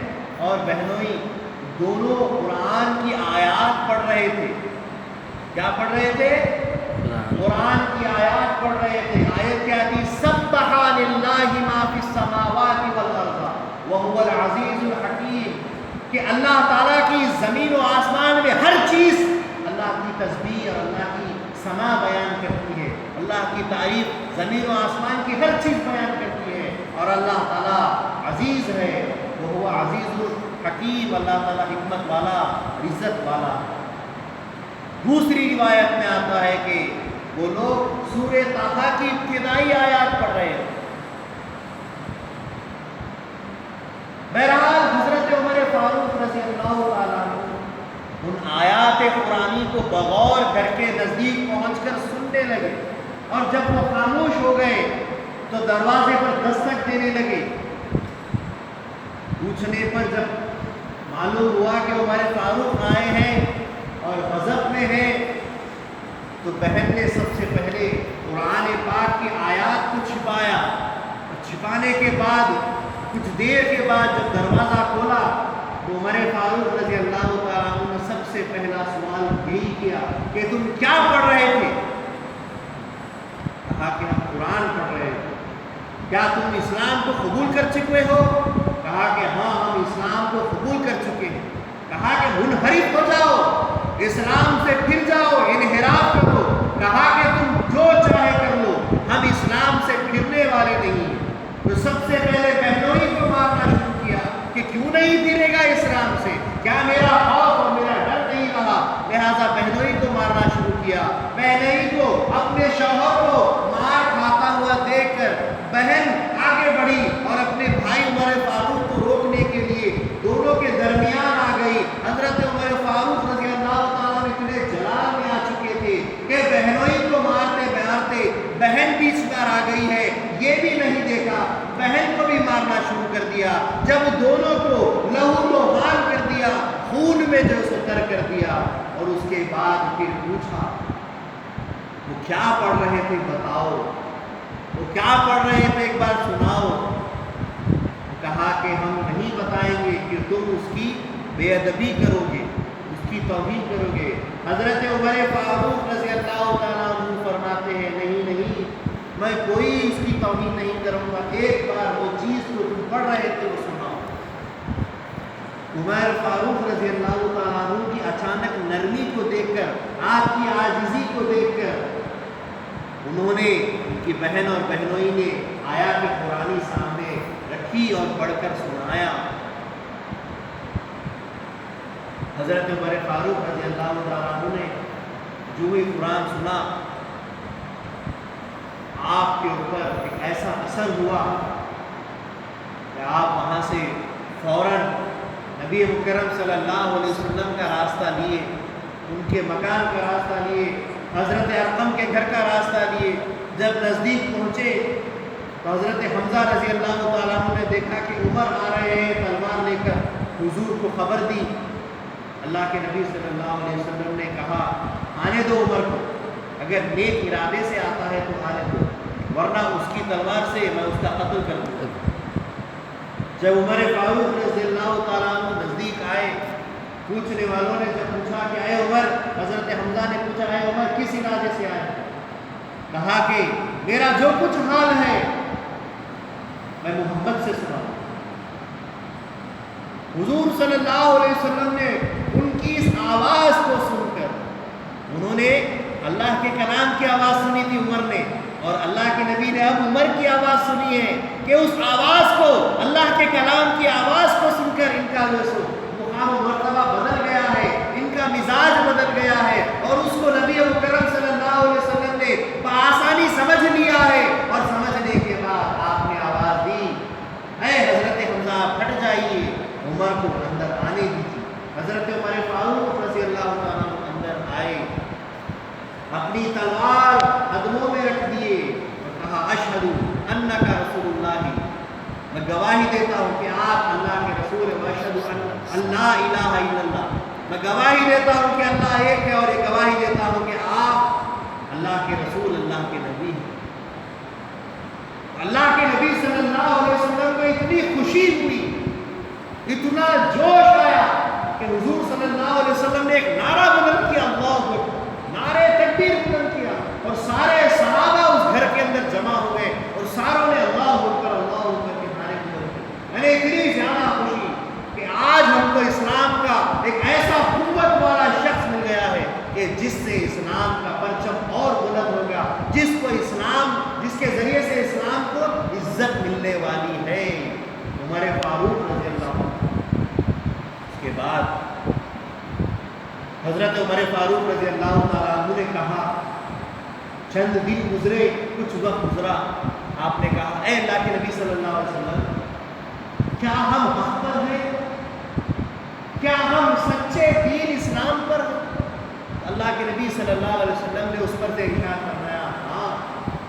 اور بہنوئی دونوں قرآن کی آیات پڑھ رہے تھے۔ کیا پڑھ رہے تھے؟ قرآن کی آیات پڑھ رہے تھے۔ آیت کیا تھی؟ سبح للہ ما فی السماوات والارض وهو العزیز الحکیم، کہ اللہ تعالیٰ کی زمین و آسمان میں ہر چیز اللہ کی تسبیح اور اللہ کی ثنا بیان کرتی ہے، اللہ کی تعریف زمین و آسمان کی ہر چیز بیان کرتی ہے، اور اللہ تعالیٰ عزیز ہے، وہ عزیز الحکیم، اللہ تعالیٰ حکمت والا، عزت والا۔ دوسری روایت میں آتا ہے کہ وہ لوگ سورہ طٰہٰ کی ابتدائی آیات پڑھ رہے ہیں۔ بہرحال حضرت عمر فاروق رضی اللہ تعالیٰ عنہ ان آیات قرآنی کو بغور گھر کے نزدیک پہنچ کر سننے لگے، اور جب وہ خاموش ہو گئے تو دروازے پر دستک دینے لگے۔ پوچھنے پر جب معلوم ہوا کہ عمر فاروق آئے ہیں اور غضب میں ہیں، تو بہن نے سب سے پہلے قرآن پاک کی آیات کو چھپایا، اور چھپانے کے بعد کچھ دیر کے بعد جب دروازہ کھولا تو عمر فاروق رضی اللہ تعالیٰ عنہ نے سب سے پہلا سوال یہی کیا کہ تم کیا پڑھ رہے تھے؟ کہا کہ ہم قرآن پڑھ رہے تھے۔ کیا تم اسلام کو قبول کر چکے ہو؟ کہا کہ ہاں، ہم اسلام کو قبول کر چکے ہیں۔ کہا کہ منحرف ہو جاؤ، اسلام سے پھر جاؤ، انحراف کرو۔ کہا کہ تم جو چاہے کر لو، ہم اسلام سے پھرنے والے نہیں ہیں۔ تو سب سے پہلے بہنوئی کو مارنا شروع کیا کہ کیوں نہیں پھرے گا اسلام سے، کیا میرا خوف اور میرا ڈر نہیں رہا؟ لہٰذا بہنوئی کو مارنا شروع کیا۔ بہنوئی کو اپنے شوہر کو مار کھاتا ہوا دیکھ کر بہن آگے بڑھی اور اپنے بھائی عمر فاروق کو روکنے کے لیے دونوں کے درمیان آ گئی۔ حضرت عمر فاروق رضی اللہ تعالیٰ اتنے جلال میں آ چکے تھے کہ بہنوئی کو مارتے مارتے بہن بیچ میں آ گئی ہے، یہ بھی نہیں دیکھا، بہن کو بھی مارنا شروع کر دیا۔ جب دونوں کو لہو لہان کر دیا، خون میں جو ستر کر دیا، اور اس کے بعد پھر پوچھا وہ کیا پڑھ رہے تھے بتاؤ، وہ کیا پڑھ رہے تھے ایک بار سناؤ۔ کہا کہ ہم نہیں بتائیں گے کہ تم اس کی بے ادبی کرو گے، اس کی توہین کرو گے۔ حضرت عمر فاروق رضی اللہ تعالیٰ عنہ فرماتے ہیں نہیں، میں کوئی اس کی توہین نہیں کروں گا، ایک بار وہ چیز کو تم پڑھ رہے تھے وہ سناؤ۔ عمر فاروق رضی اللہ تعالیٰ عنہ کی اچانک نرمی کو دیکھ کر، آپ کی عاجزی کو دیکھ کر، انہوں نے، ان کی بہن اور بہنوئی نے آیات قرآنی سامنے رکھی اور پڑھ کر سنایا۔ حضرت عمر فاروق رضی اللہ تعالیٰ عنہ نے جو ہی قرآن سنا، آپ کے اوپر ایک ایسا اثر ہوا کہ آپ وہاں سے فوراً نبی مکرم صلی اللہ علیہ وسلم کا راستہ لیے، ان کے مکان کا راستہ لیے، حضرت ارقم کے گھر کا راستہ لیے۔ جب نزدیک پہنچے تو حضرت حمزہ رضی اللہ تعالیٰ عنہ نے دیکھا کہ عمر آ رہے ہیں تلوار لے کر، حضور کو خبر دی۔ اللہ کے نبی صلی اللہ علیہ وسلم نے کہا آنے دو عمر کو، اگر نیک ارادے سے آتا ہے تو آنے دو، ورنہ اس کی تلوار سے میں اس کا قتل کر دوں گا۔ جب عمر فاروق رضی اللہ تعالیٰ عنہ نزدیک آئے، پوچھنے والوں نے جب پوچھا کہ اے عمر، حضرت حمزہ نے پوچھا اے عمر کس ارادے سے آئے؟ کہا کہ میرا جو کچھ حال ہے میں محمد سے سنا۔ حضور صلی اللہ علیہ وسلم نے ان کی اس آواز کو سن کر، انہوں نے اللہ کے کلام کی آواز سنی تھی عمر نے، اور اللہ کے نبی نے اب عمر کی آواز سنی ہے کہ اس آواز کو، اللہ کے کلام کی آواز کو سن کر ان کا جو مقام و مرتبہ بدل گیا ہے، ان کا مزاج بدل گیا ہے، اور اس کو نبی مکرم صلی اللہ علیہ وسلم نے بآسانی سمجھ لیا ہے، اور سمجھنے کے بعد آپ نے آواز دی اے حضرت حمزہ پھٹ جائیے، عمر کو اندر آنے دیجیے۔ حضرت عمر فاروق رضی اللہ تعالیٰ اندر آئے، اپنی تلوار قدموں میں رکھ دیے اور کہا اشہد انک رسول اللہ، میں گواہی دیتا ہوں کہ آپ اللہ کے رسول ہیں، واشہد ان لا الہ الا اللہ، میں گواہی دیتا ہوں کہ اللہ ایک ہے، اور یہ گواہی دیتا ہوں کہ آپ اللہ کے رسول، اللہ کے نبی ہیں۔ اللہ کے نبی صلی اللہ علیہ وسلم کو اتنی خوشی ہوئی، اتنا جوش آیا کہ حضور صلی اللہ علیہ وسلم نے ایک نعرہ بلند کیا، اللہ اکبر، نعرے تکبیر بلند کیا، اور سارے صحابہ اس گھر کے اندر جمع ہوئے، اور ساروں نے اللہ اکبر کے نعرے بلند کیے۔ میں نے اتنی زیادہ خوشی کہ آج ہم کو اسلام کا ایک ایسا قوت والا شخص مل گیا ہے کہ جس سے اسلام کا پرچم اور بلند ہوگا، جس کو اسلام، جس کے ذریعے سے اسلام کو عزت ملنے والی ہے، عمر فاروق رضی اللہ عنہ۔ اس کے بعد حضرت عمر فاروق رضی اللہ تعالیٰ عنہ نے کہا، چند دن گزرے، کچھ وقت گزرا، آپ نے کہا اے اللہ کے نبی صلی اللہ علیہ وسلم، کیا ہم حق پر ہیں؟ کیا ہم سچے دین اسلام پر ہیں؟ اللہ کے نبی صلی اللہ علیہ وسلم نے اس پر سے ارشاد فرمایا، ہاں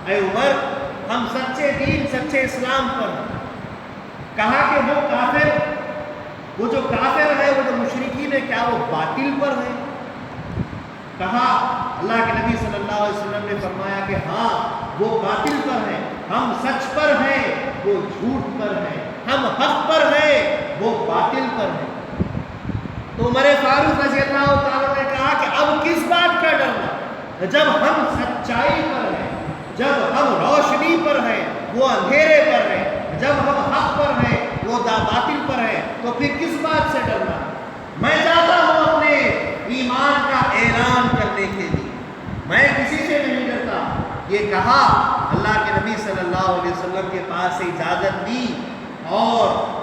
اے عمر، ہم سچے دین، سچے اسلام پر ہیں۔ کہا کہ وہ کافر، وہ جو کافر ہے، وہ جو مشرکین ہے، کیا وہ باطل پر ہے؟ کہا اللہ کے نبی صلی اللہ علیہ وسلم نے فرمایا کہ ہاں وہ باطل پر ہیں، ہم سچ پر ہیں، وہ جھوٹ پر ہیں، ہم حق پر ہیں، وہ باطل پر ہیں۔ تو عمر فاروق رضی اللہ تعالیٰ نے کہا کہ اب کس بات کا ڈرنا؟ جب ہم سچائی پر ہیں، جب ہم روشنی پر ہیں، وہ اندھیرے پر ہیں، جب ہم حق پر ہیں، وہ باطل پر ہیں، تو پھر کس بات سے ڈرنا؟ میں چاہتا ہوں اپنے ایمان کا اعلان کرنے کے لیے، میں کسی سے نہیں ڈرتا۔ یہ کہا، اللہ کے نبی صلی اللہ علیہ وسلم کے پاس سے اجازت دی، اور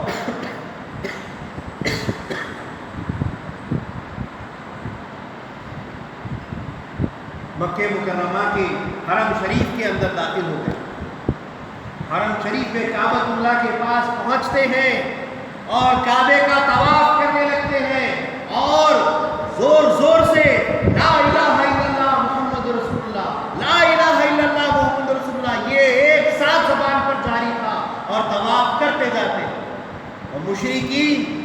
مکہ مکرمہ کے حرم شریف کے اندر داخل ہو گئے۔ حرم شریف میں کعبۃ اللہ کے پاس پہنچتے ہیں اور کعبے کا طواف کرنے لگتے ہیں، اور زور زور سے لا الہ الا اللہ محمد رسول اللہ، لا الہ الا اللہ محمد رسول اللہ، یہ ایک ساتھ زبان پر جاری تھا، اور طواف کرتے جاتے، اور مشرکین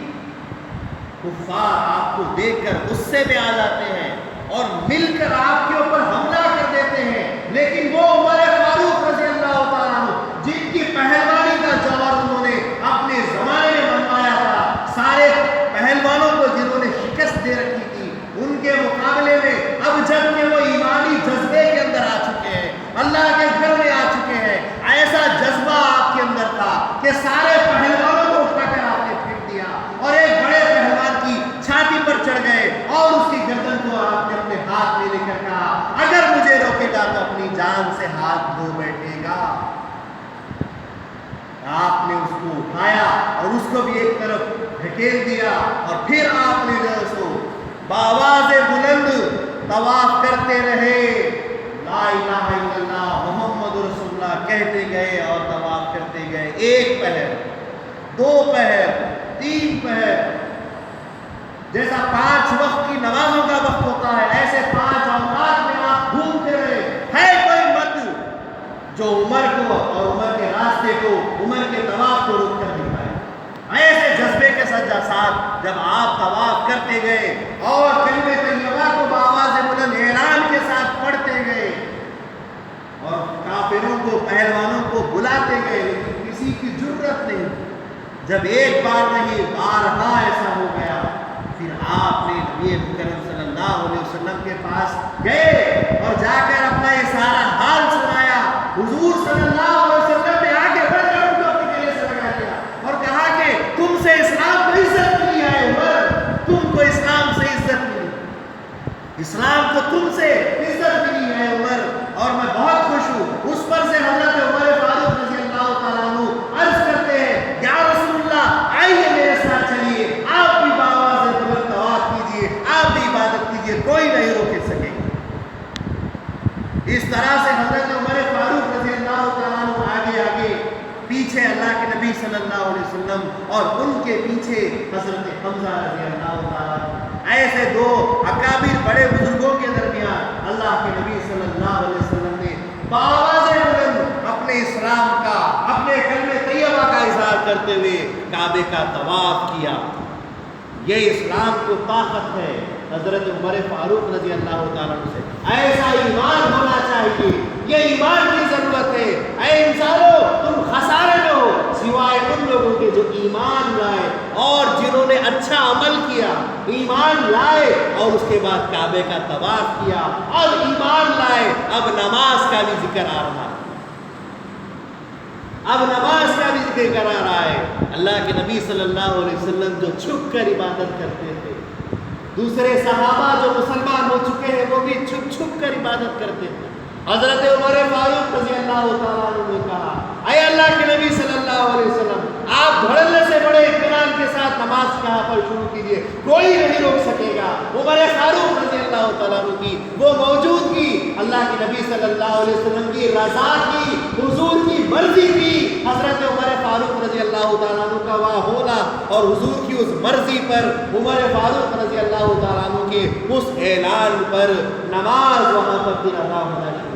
کفار آپ کو دیکھ کر غصے میں آ جاتے ہیں اور مل کر آپ کے اوپر حملہ کر دیتے ہیں، لیکن وہ عمر فاروق رضی اللہ تعالیٰ عنہ، جن کی پہلوانی کا جوہر انہوں نے اپنے زمانے میں منوایا تھا، سارے پہلوانوں کو جنہوں نے شکست دے رکھی تھی، ان کے مقابلے میں اب جب کہ وہ ایمانی جذبے کے اندر آ چکے ہیں، اللہ کے گھر میں آ چکے ہیں، ایسا جذبہ آپ کے اندر تھا کہ سارے پہلوانوں کو اٹھا کر آپ نے پھینک دیا، اور ایک بڑے پہلوان کی چھاتی پر چڑھ گئے، اور اس کی گردن کو آپ نے اپنے ہاتھ میں لے کر کہا، اگر مجھے روکے گا تو اپنی جان سے ہاتھ دھو بیٹھے گا۔ آپ نے اس کو اٹھایا اور اس کو بھی ایک طرف دھکیل دیا، اور پھر آپ نے جو اس کو بآواز بلند طواف کرتے رہے، لا الہ الا اللہ محمد رسول اللہ کہتے گئے اور طواف کرتے گئے، ایک پہر، دو پہر، تین پہر، جیسا 5 وقت کی نمازوں کا وقت ہوتا ہے، ایسے 5 اوقات میں آپ گھومتے رہے۔ ہے کوئی مرد جو عمر کو اور عمر کے راستے کو، عمر کے طواف کو روک کر دکھائے؟ ایسے جذبے کے ساتھ جب آپ طواف کرتے گئے اور کلمہ طیبہ کو بآواز بلند اعلان کے ساتھ پڑھتے گئے، اور کافروں کو، پہلوانوں کو بلاتے گئے، لیکن کسی کی جرت نہیں، جب ایک بار نہیں بارہا ایسا ہو گیا، پھر آپ نے نبی مکرم صلی اللہ علیہ وسلم کے پاس گئے اور جا کر اپنا یہ سارا حال سنایا۔ حضور صلی اللہ علیہ وسلم نے آگے بڑھ کر ان کو اپنے گلے سے لگا دیا اور کہا کہ تم سے اسلام کو عزت ملی ہے عمر، تم کو اسلام سے عزت ملی، اسلام کو تم سے عزت ملی ہے عمر، اور میں بہت خوش ہوں۔ اس پر سے حضرت عمر فاروق رضی اللہ تعالیٰ عنہ عرض کرتے ہیں، یا رسول اللہ آئیے میرے ساتھ چلیے، آپ بھی بآواز بلند طواف کیجیے، آپ بھی عبادت کیجیے، کوئی نہیں روک سکے گا۔ اس طرح سے حضرت عمر فاروق رضی اللہ تعالیٰ عنہ آگے آگے، پیچھے اللہ کے نبی صلی اللہ علیہ وسلم، اور ان کے پیچھے حضرت حمزہ رضی اللہ تعالیٰ عنہ۔ ایسے دو اکابر بڑے بزرگوں کے درمیان اللہ کے نبی صلی اللہ علیہ وسلم نے بآواز بلند اپنے اسلام کا، اپنے کلمہ طیبہ کا اظہار کرتے ہوئے کعبے کا طواف کیا۔ یہ اسلام کو طاقت ہے حضرت عمر فاروق رضی اللہ تعالیٰ عنہ سے۔ ایسا ایمان ہونا چاہیے، یہ ایمان کی ضرورت ہے۔ اے انسانوں، تم خسارے میں ہو سوائے ان لوگوں کے جو ایمان لائے اور جنہوں نے اچھا عمل کیا، ایمان لائے اور اس کے بعد کعبے کا طواف کیا اور ایمان لائے۔ اب نماز کا بھی ذکر آ رہا ہے، اب نماز کا بھی ذکر کرا رہا ہے۔ اللہ کے نبی صلی اللہ علیہ وسلم جو چھپ کر عبادت کرتے تھے، دوسرے صحابہ جو مسلمان ہو چکے ہیں وہ بھی چھپ چھپ کر عبادت کرتے تھے۔ حضرت عمر فاروق رضی اللہ تعالیٰ عنہ نے کہا، اے اللہ کے نبی صلی اللہ علیہ وسلم، آپ دھڑلے سے بڑے اطمینان کے ساتھ نماز کہاں پر شروع کیجیے، کوئی نہیں روک سکے گا۔ عمر فاروق رضی اللہ تعالیٰ عنہ کی وہ موجودگی اللہ کے نبی صلی اللہ علیہ وسلم کی رضا کی، حضور کی مرضی کی، حضرت عمر فاروق رضی اللہ تعالیٰ عنہ کا وہاں ہونا اور حضور کی اس مرضی پر، عمر فاروق رضی اللہ تعالیٰ عنہ کے اس اعلان پر نماز وہاں پر پھر ادا ہونا شروع۔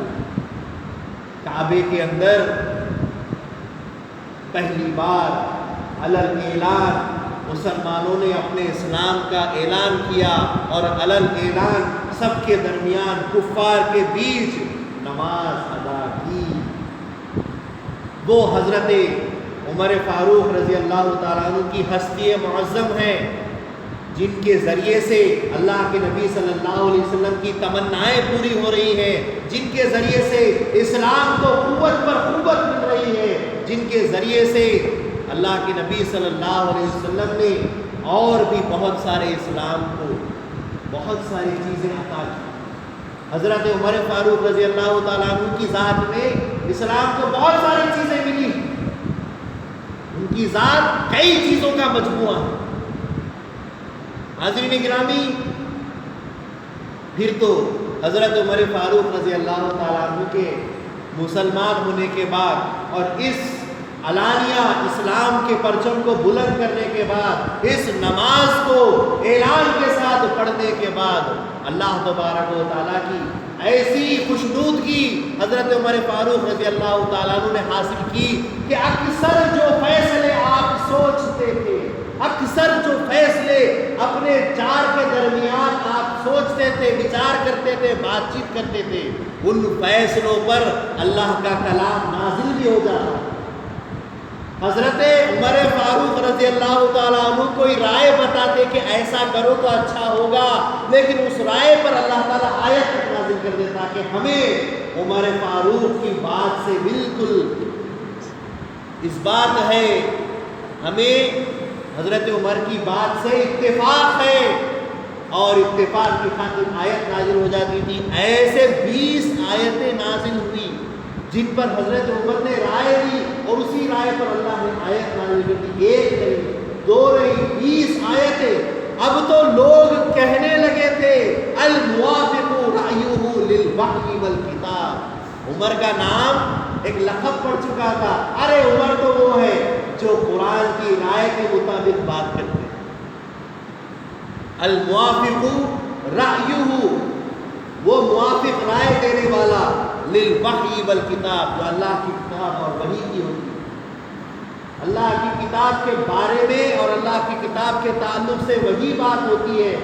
کعبے کے اندر پہلی بار علل اعلان مسلمانوں نے اپنے اسلام کا اعلان کیا اور علل اعلان سب کے درمیان کفار کے بیچ نماز ادا کی۔ وہ حضرت عمر فاروق رضی اللہ تعالیٰ عنہ کی ہستی معظم ہے، جن کے ذریعے سے اللہ کے نبی صلی اللہ علیہ وسلم کی تمنائیں پوری ہو رہی ہیں، جن کے ذریعے سے اسلام کو قوت پر قوت مل رہی ہے، جن کے ذریعے سے اللہ کے نبی صلی اللہ علیہ وسلم نے اور بھی بہت سارے اسلام کو بہت ساری چیزیں عطا کی۔ حضرت عمر فاروق رضی اللہ تعالیٰ عنہ کی ذات میں اسلام کو بہت ساری چیزیں ملی، ان کی ذات کئی چیزوں کا مجموعہ ہے۔ حاضرین گرامی، پھر تو حضرت عمر فاروق رضی اللہ تعالیٰ عنہ کے مسلمان ہونے کے بعد اور اس علانیہ اسلام کے پرچم کو بلند کرنے کے بعد، اس نماز کو اعلان کے ساتھ پڑھنے کے بعد، اللہ تبارک و تعالیٰ کی ایسی خوشنودگی حضرت عمر فاروق رضی اللہ تعالیٰ عنہ نے حاصل کی کہ اکثر جو فیصلے آپ سوچتے تھے، اکثر جو فیصلے اپنے چار کے درمیان آپ سوچتے تھے، وچار کرتے تھے، بات چیت کرتے تھے، ان فیصلوں پر اللہ کا کلام نازل بھی ہو جاتا۔ حضرت عمر فاروق رضی اللہ تعالیٰ عنہ کوئی رائے بتاتے کہ ایسا کرو تو اچھا ہوگا، لیکن اس رائے پر اللہ تعالیٰ آیت نازل کر دیتا کہ ہمیں عمر فاروق کی بات سے بالکل اس بات ہے، ہمیں حضرت عمر کی بات سے اتفاق ہے، اور اتفاق کی خاطر آیت نازل ہو جاتی تھی۔ ایسے 20 آیتیں نازل ہوئی جن پر حضرت عمر نے رائے دی، اور اسی رائے پر اللہ نے آیت نازل کر دی، ایک نہیں، دو نہیں، 20 آیتیں۔ اب تو لوگ کہنے لگے تھے الموافق رأیہ للوحی والکتاب، عمر کا نام ایک لقب پڑ چکا تھا، ارے عمر تو وہ ہے جو قرآن کی رائے کے مطابق بات کرتے ہیں۔ الموافق رأیہ، وہ موافق رائے دینے والا، للوحی والکتاب، جو اللہ کی کتاب اور وحی کی ہوتی ہے، اللہ کی کتاب کے بارے میں اور اللہ کی کتاب کے تعلق سے وہی بات ہوتی ہے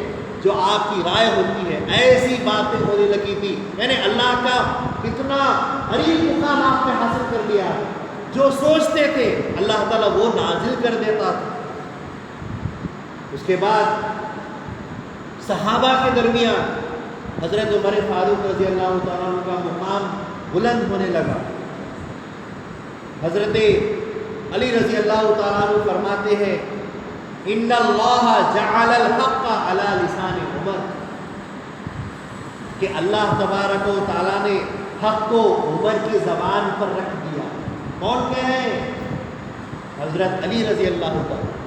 جو آپ کی رائے ہوتی ہے۔ ایسی باتیں ہونے لگی تھی، میں نے اللہ کا کتنا قریب مقام آپ نے حاصل کر لیا، جو سوچتے تھے اللہ تعالیٰ وہ نازل کر دیتا تھا۔ اس کے بعد صحابہ کے درمیان حضرت عمر فاروق رضی اللہ تعالیٰ عنہ کا مقام بلند ہونے لگا۔ حضرت علی رضی اللہ تعالیٰ عنہ فرماتے ہیں ان اللہ جعل الحق علی لسان عمر، کہ اللہ تبارک و تعالیٰ نے حق کو عمر کی زبان پر رکھ دیا۔ کون کہہ رہے ہیں؟ حضرت علی رضی اللہ تعالیٰ۔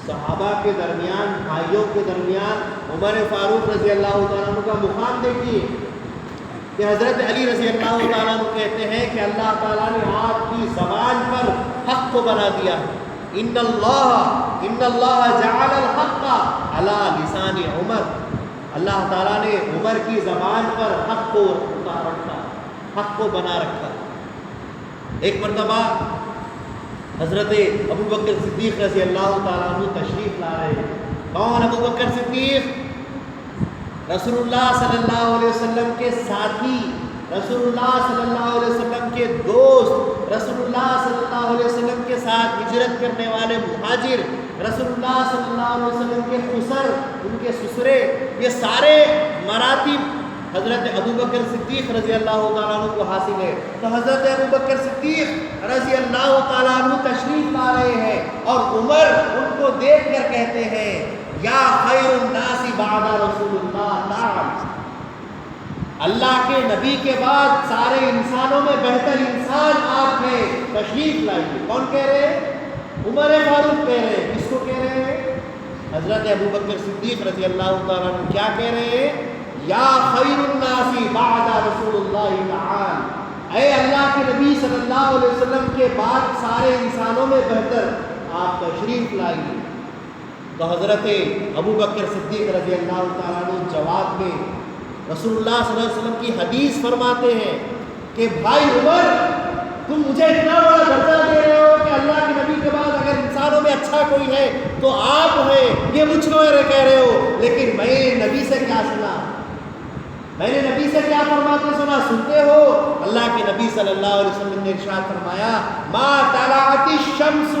صحابہ کے درمیان، بھائیوں کے درمیان عمر فاروق رضی اللہ تعالیٰ عنہ کا مقام دیکھیے کہ حضرت علی رضی اللہ تعالیٰ عنہ کہتے ہیں کہ اللہ تعالیٰ نے آپ کی زبان پر حق کو بنا دیا۔ ان اللہ جعل الحق علی لسان عمر، اللہ تعالیٰ نے عمر کی زبان پر حق کو رکھا، حق کو بنا رکھا۔ ایک مرتبہ حضرت ابو بکر صدیق رضی اللہ تعالیٰ عنہ تشریف لا رہے ہیں۔ کون ابو بکر صدیق؟ رسول اللہ صلی اللہ علیہ وسلم کے ساتھی، رسول اللہ صلی اللہ علیہ وسلم کے دوست، رسول اللہ صلی اللہ علیہ وسلم کے ساتھ ہجرت کرنے والے مہاجر، رسول اللہ صلی اللہ علیہ وسلم کے خسر، ان کے سسرے، یہ سارے مراتب حضرت ابو بکر صدیق رضی اللہ تعالیٰ عنہ کو حاصل ہے۔ تو حضرت ابو بکر صدیق رضی اللہ تعالیٰ عنہ تشریف لا رہے ہیں اور عمر ان کو دیکھ کر کہتے ہیں یا خیر الناس بعد رسول اللہ تعالی، اللہ کے نبی کے بعد سارے انسانوں میں بہتر انسان آپ ہیں، تشریف لائیے۔ کون کہہ رہے ہیں؟ عمر فاروق کہہ رہے ہیں۔ کس کو کہہ رہے ہیں؟ حضرت ابو بکر صدیق رضی اللہ تعالیٰ عنہ کیا کہہ رہے ہیں؟ یا خیر الناس بعد رسول اللہ تعالی، اے اللہ کے نبی صلی اللہ علیہ وسلم کے بعد سارے انسانوں میں بہتر آپ تشریف لائیے۔ تو حضرت ابو بکر صدیق رضی اللہ تعالیٰ عنہ جواب میں رسول اللہ صلی اللہ علیہ وسلم کی حدیث فرماتے ہیں کہ بھائی عمر، تم مجھے اتنا بڑا درجہ دے رہے ہو کہ اللہ کے نبی کے بعد اگر انسانوں میں اچھا کوئی ہے تو آپ ہیں، یہ مجھ کو کہہ رہے ہو، لیکن میں نے نبی سے کیا سنا، میں نے نبی سے کیا فرماتے سنا، سنتے ہو؟ اللہ کے نبی صلی اللہ علیہ وسلم نے ارشاد فرمایا ما طلعت الشمس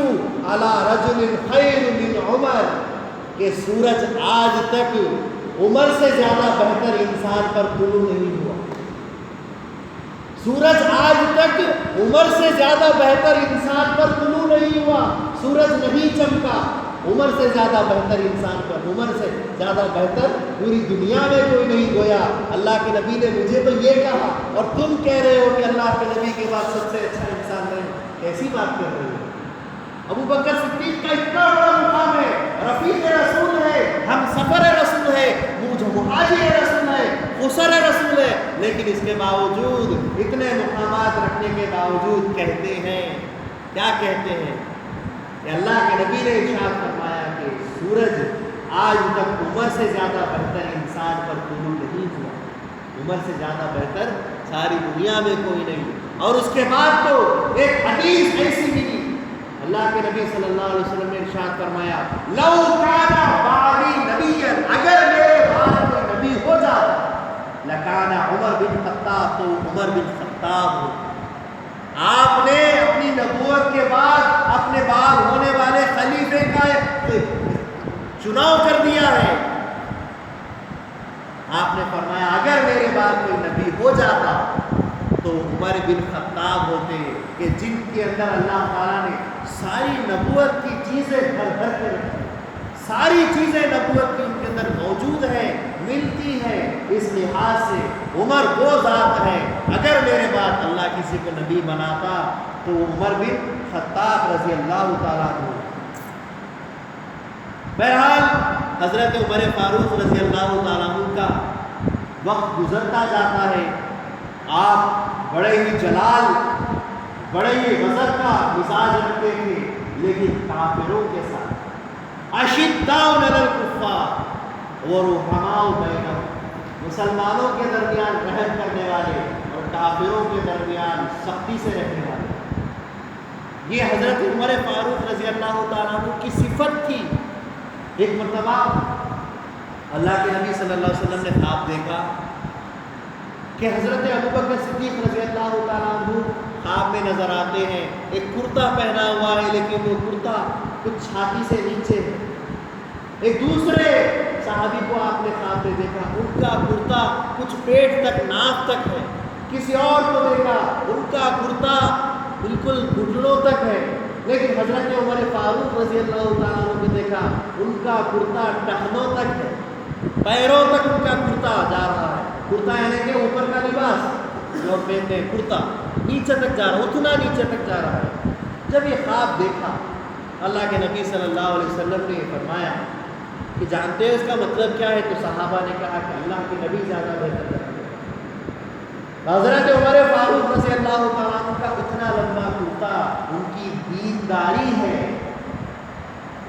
علی رجل خیر من عمر، کہ سورج آج تک عمر سے زیادہ بہتر انسان پر طلوع نہیں ہوا۔ سورج آج تک عمر سے زیادہ بہتر انسان پر طلوع نہیں ہوا، سورج نہیں چمکا عمر سے زیادہ بہتر انسان پر، عمر سے زیادہ بہتر پوری دنیا میں کوئی نہیں گویا۔ اللہ کے نبی نے مجھے تو یہ کہا اور تم کہہ رہے ہو کہ اللہ کے نبی کے بعد سب سے اچھا انسان نہیں، کیسی بات کر رہے ہو؟ ابو بکر صدیق کا اتنا بڑا مقام ہے، رفیق رسول ہے، ہم سفر رسول ہے، مہاجر رسول ہے، خسر رسول ہے، لیکن اس کے باوجود اتنے مقامات رکھنے کے باوجود کہتے ہیں، کیا کہتے ہیں کہ اللہ کے نبی نے ارشاد فرمایا کہ سورج آج تک عمر سے زیادہ بہتر انسان پر طلوع نہیں ہوا، عمر سے زیادہ بہتر ساری دنیا میں کوئی نہیں۔ اور اس کے بعد تو ایک حدیث ایسی ملی، اللہ کے نبی صلی اللہ علیہ وسلم نے ارشاد فرمایا لو کان بعدی نبی، اگر میرے بعد کوئی نبی ہو جاتا لکان عمر بن خطاب، تو عمر بن خطاب ہو۔ آپ نے اپنی نبوت کے بعد اپنے بعد ہونے والے خلیفے کا چناؤ کر دیا ہے۔ آپ نے فرمایا اگر میرے بعد کوئی نبی ہو جاتا تو عمر بن خطاب ہوتے، کہ جن کے اندر اللہ تعالیٰ نے ساری نبوت کی چیزیں بھر بھر کے رکھی، ساری چیزیں نبوت کی ان کے اندر موجود ہیں، ملتی ہے۔ اس لحاظ سے عمر وہ ذات ہے، اگر میرے بعد اللہ کسی کو نبی بناتا تو عمر بن خطاب رضی اللہ تعالیٰ عنہ۔ بہرحال حضرت عمر فاروق رضی اللہ تعالیٰ عنہ کا وقت گزرتا جاتا ہے، آپ بڑے ہی جلال، بڑے ہی غضب کا مزاج رکھتے تھے، لیکن کافروں کے ساتھ اشداء علی الکفار ورحماء بینہم، مسلمانوں کے درمیان رحم کرنے والے اور کافروں کے درمیان سختی سے رہنے والے، یہ حضرت عمر فاروق رضی اللہ تعالیٰ عنہ کی صفت تھی۔ ایک مرتبہ اللہ کے نبی صلی اللہ علیہ وسلم نے خواب دیکھا کہ حضرت ابوبکر صدیق رضی اللہ تعالیٰ عنہ خواب میں نظر آتے ہیں، ایک کرتا پہنا ہوا ہے لیکن وہ کرتا کچھ چھاتی سے نیچے ہے۔ ایک دوسرے صحابی کو آپ نے خواب میں دیکھا، ان کا کرتا کچھ پیٹ تک، ناف تک ہے۔ کسی اور کو دیکھا، ان کا کرتا بالکل گھٹنوں تک ہے۔ لیکن حضرت عمر فاروق رضی اللہ تعالیٰ عنہ کو دیکھا، ان کا کرتا ٹخنوں تک ہے، پیروں تک ان کا کرتا جا رہا ہے۔ کرتا یعنی کہ اوپر کا لباس جو پہنتے ہیں، کرتا نیچے تک جا رہا ہے، اتنا نیچے تک جا رہا ہے۔ جب یہ خواب دیکھا، اللہ کے نبی صلی اللہ علیہ وسلم نے یہ فرمایا کہ جانتے ہیں اس کا مطلب کیا ہے؟ تو صحابہ نے کہا کہ اللہ کے نبی زیادہ بہتر ہے۔ حضرت عمر فاروق رضی اللہ تعالیٰ عنہ کا اتنا لمبا کرتا، ان کی دینداری ہے،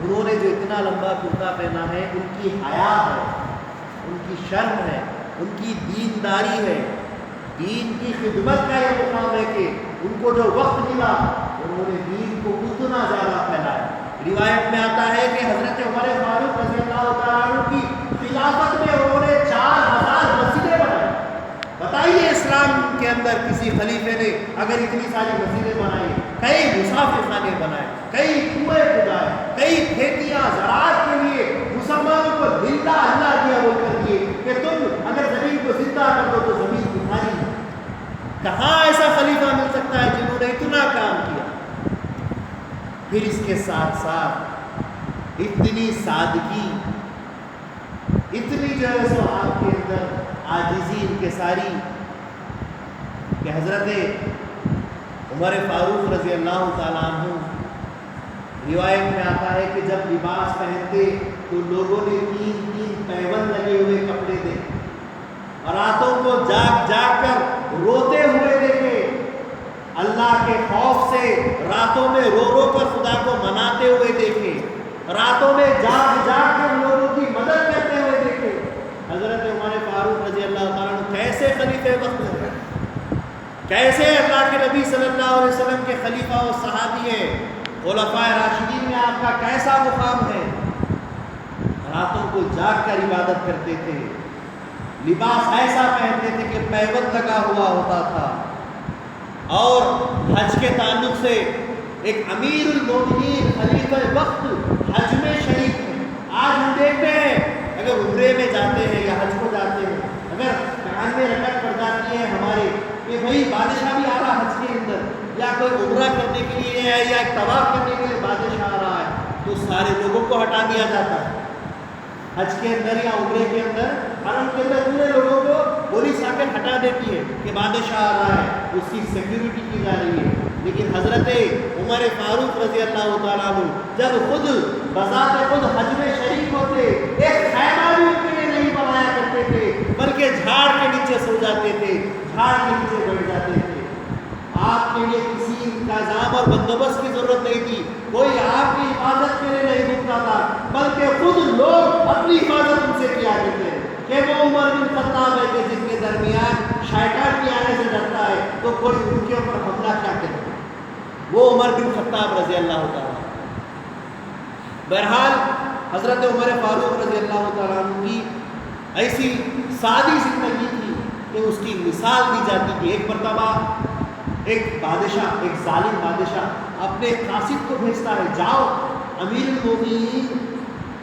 انہوں نے جو اتنا لمبا کرتا پہنا ہے، ان کی حیا ہے، ان کی شرم ہے، ان کی دینداری ہے، دین کی خدمت کا یہ مقام ہے کہ ان کو جو وقت ملا انہوں نے دین کو اتنا زیادہ پھیلایا۔ روایت میں آتا ہے کہ حضرت عمر فاروق رضی اللہ تعالیٰ عنہ کی خلافت میں انہوں نے 4000 مسجدیں بنائی۔ بتائیے اسلام کے اندر کسی خلیفے نے اگر اتنی ساری مسجدیں بنائی، کئی مسافر خانے بنائے، کئی کنویں کھدائے، کئی کھیتیاں زراعت کے لیے مسلمانوں کو زندہ اللہ دیا وہ کر دیے کہ تم اگر زمین کو زندہ کر دو تو زمین تمہاری ہے۔ کہاں ایسا خلیفہ مل سکتا ہے جنہوں نے اتنا کام کیا؟ پھر اس کے ساتھ ساتھ اتنی سادگی، اتنی جو ہے سو آپ کے اندر عاجزی انکساری کہ حضرت عمر فاروق رضی اللہ تعالیٰ عنہ روایت میں آتا ہے کہ جب لباس پہنتے تو لوگوں نے 3 پیوند لگے ہوئے کپڑے دیکھے، اور راتوں کو جاگ جاگ کر روتے ہوئے دیکھے، اللہ کے خوف سے راتوں میں رو رو کر خدا کو مناتے ہوئے دیکھے، راتوں میں جاگ جاگ کر لوگوں کی مدد کرتے ہوئے دیکھے۔ حضرت عمر فاروق رضی اللہ تعالیٰ عنہ کیسے خلیفہ وقت ہیں، کیسے اللہ کے نبی صلی اللہ علیہ وسلم کے خلیفہ و صحابی ہیں، خلفائے راشدین میں آپ کا کیسا مقام ہے؟ راتوں کو جاگ کر عبادت کرتے تھے، لباس ایسا پہنتے تھے کہ پیوند لگا ہوا ہوتا تھا، اور حج کے تعلق سے ایک امیر المومنین خلیفہ وقت حج میں شریک ہے۔ آج ہم دیکھتے ہیں اگر عمرے میں جاتے ہیں یا حج کو جاتے ہیں، اگر کان میں رکعت پڑ جاتی ہے ہمارے کہ بھائی بادشاہ بھی آ رہا حج کے اندر، یا کوئی عمرہ کرنے کے لیے ہے یا ایک طواف کرنے کے لیے بادشاہ آ رہا ہے، تو سارے لوگوں کو ہٹا دیا جاتا ہے۔ حج کے اندر یا عمرے کے اندر، حرم کے اندر پورے لوگوں کو پولیس آ کر ہٹا دیتی ہے کہ بادشاہ آ رہا ہے، اس کی سیکیورٹی کی جا رہی ہے۔ لیکن حضرت عمر فاروق رضی اللہ تعالیٰ عنہ جب خود بذات خود حج میں شریک ہوتے، ایک خیمہ بھی ان کے لیے نہیں بنایا کرتے تھے، بلکہ جھاڑ کے نیچے سو جاتے تھے، جھاڑ کے نیچے بیٹھ جاتے تھے۔ آپ کے لیے کسی انتظام اور بندوبست کی ضرورت نہیں تھی، کوئی آپ کی حفاظت کے لیے نہیں رکتا تھا، بلکہ خود لوگ اپنی حفاظت ان سے کیا کرتے ہیں کہ وہ عمر بن خطاب ہے کہ جن کے درمیان شیطان کے آنے سے ڈرتا ہے تو کوئی ان کے اوپر حملہ کیا کرے، وہ عمر بن خطاب رضی اللہ تعالیٰ۔ بہرحال حضرت عمر فاروق رضی اللہ تعالیٰ عنہ کی ایسی سادی زندگی تھی کہ اس کی مثال دی جاتی تھی۔ ایک مرتبہ ایک بادشاہ، ایک ظالم بادشاہ اپنے قاصد کو بھیجتا ہے، جاؤ امیر المومنین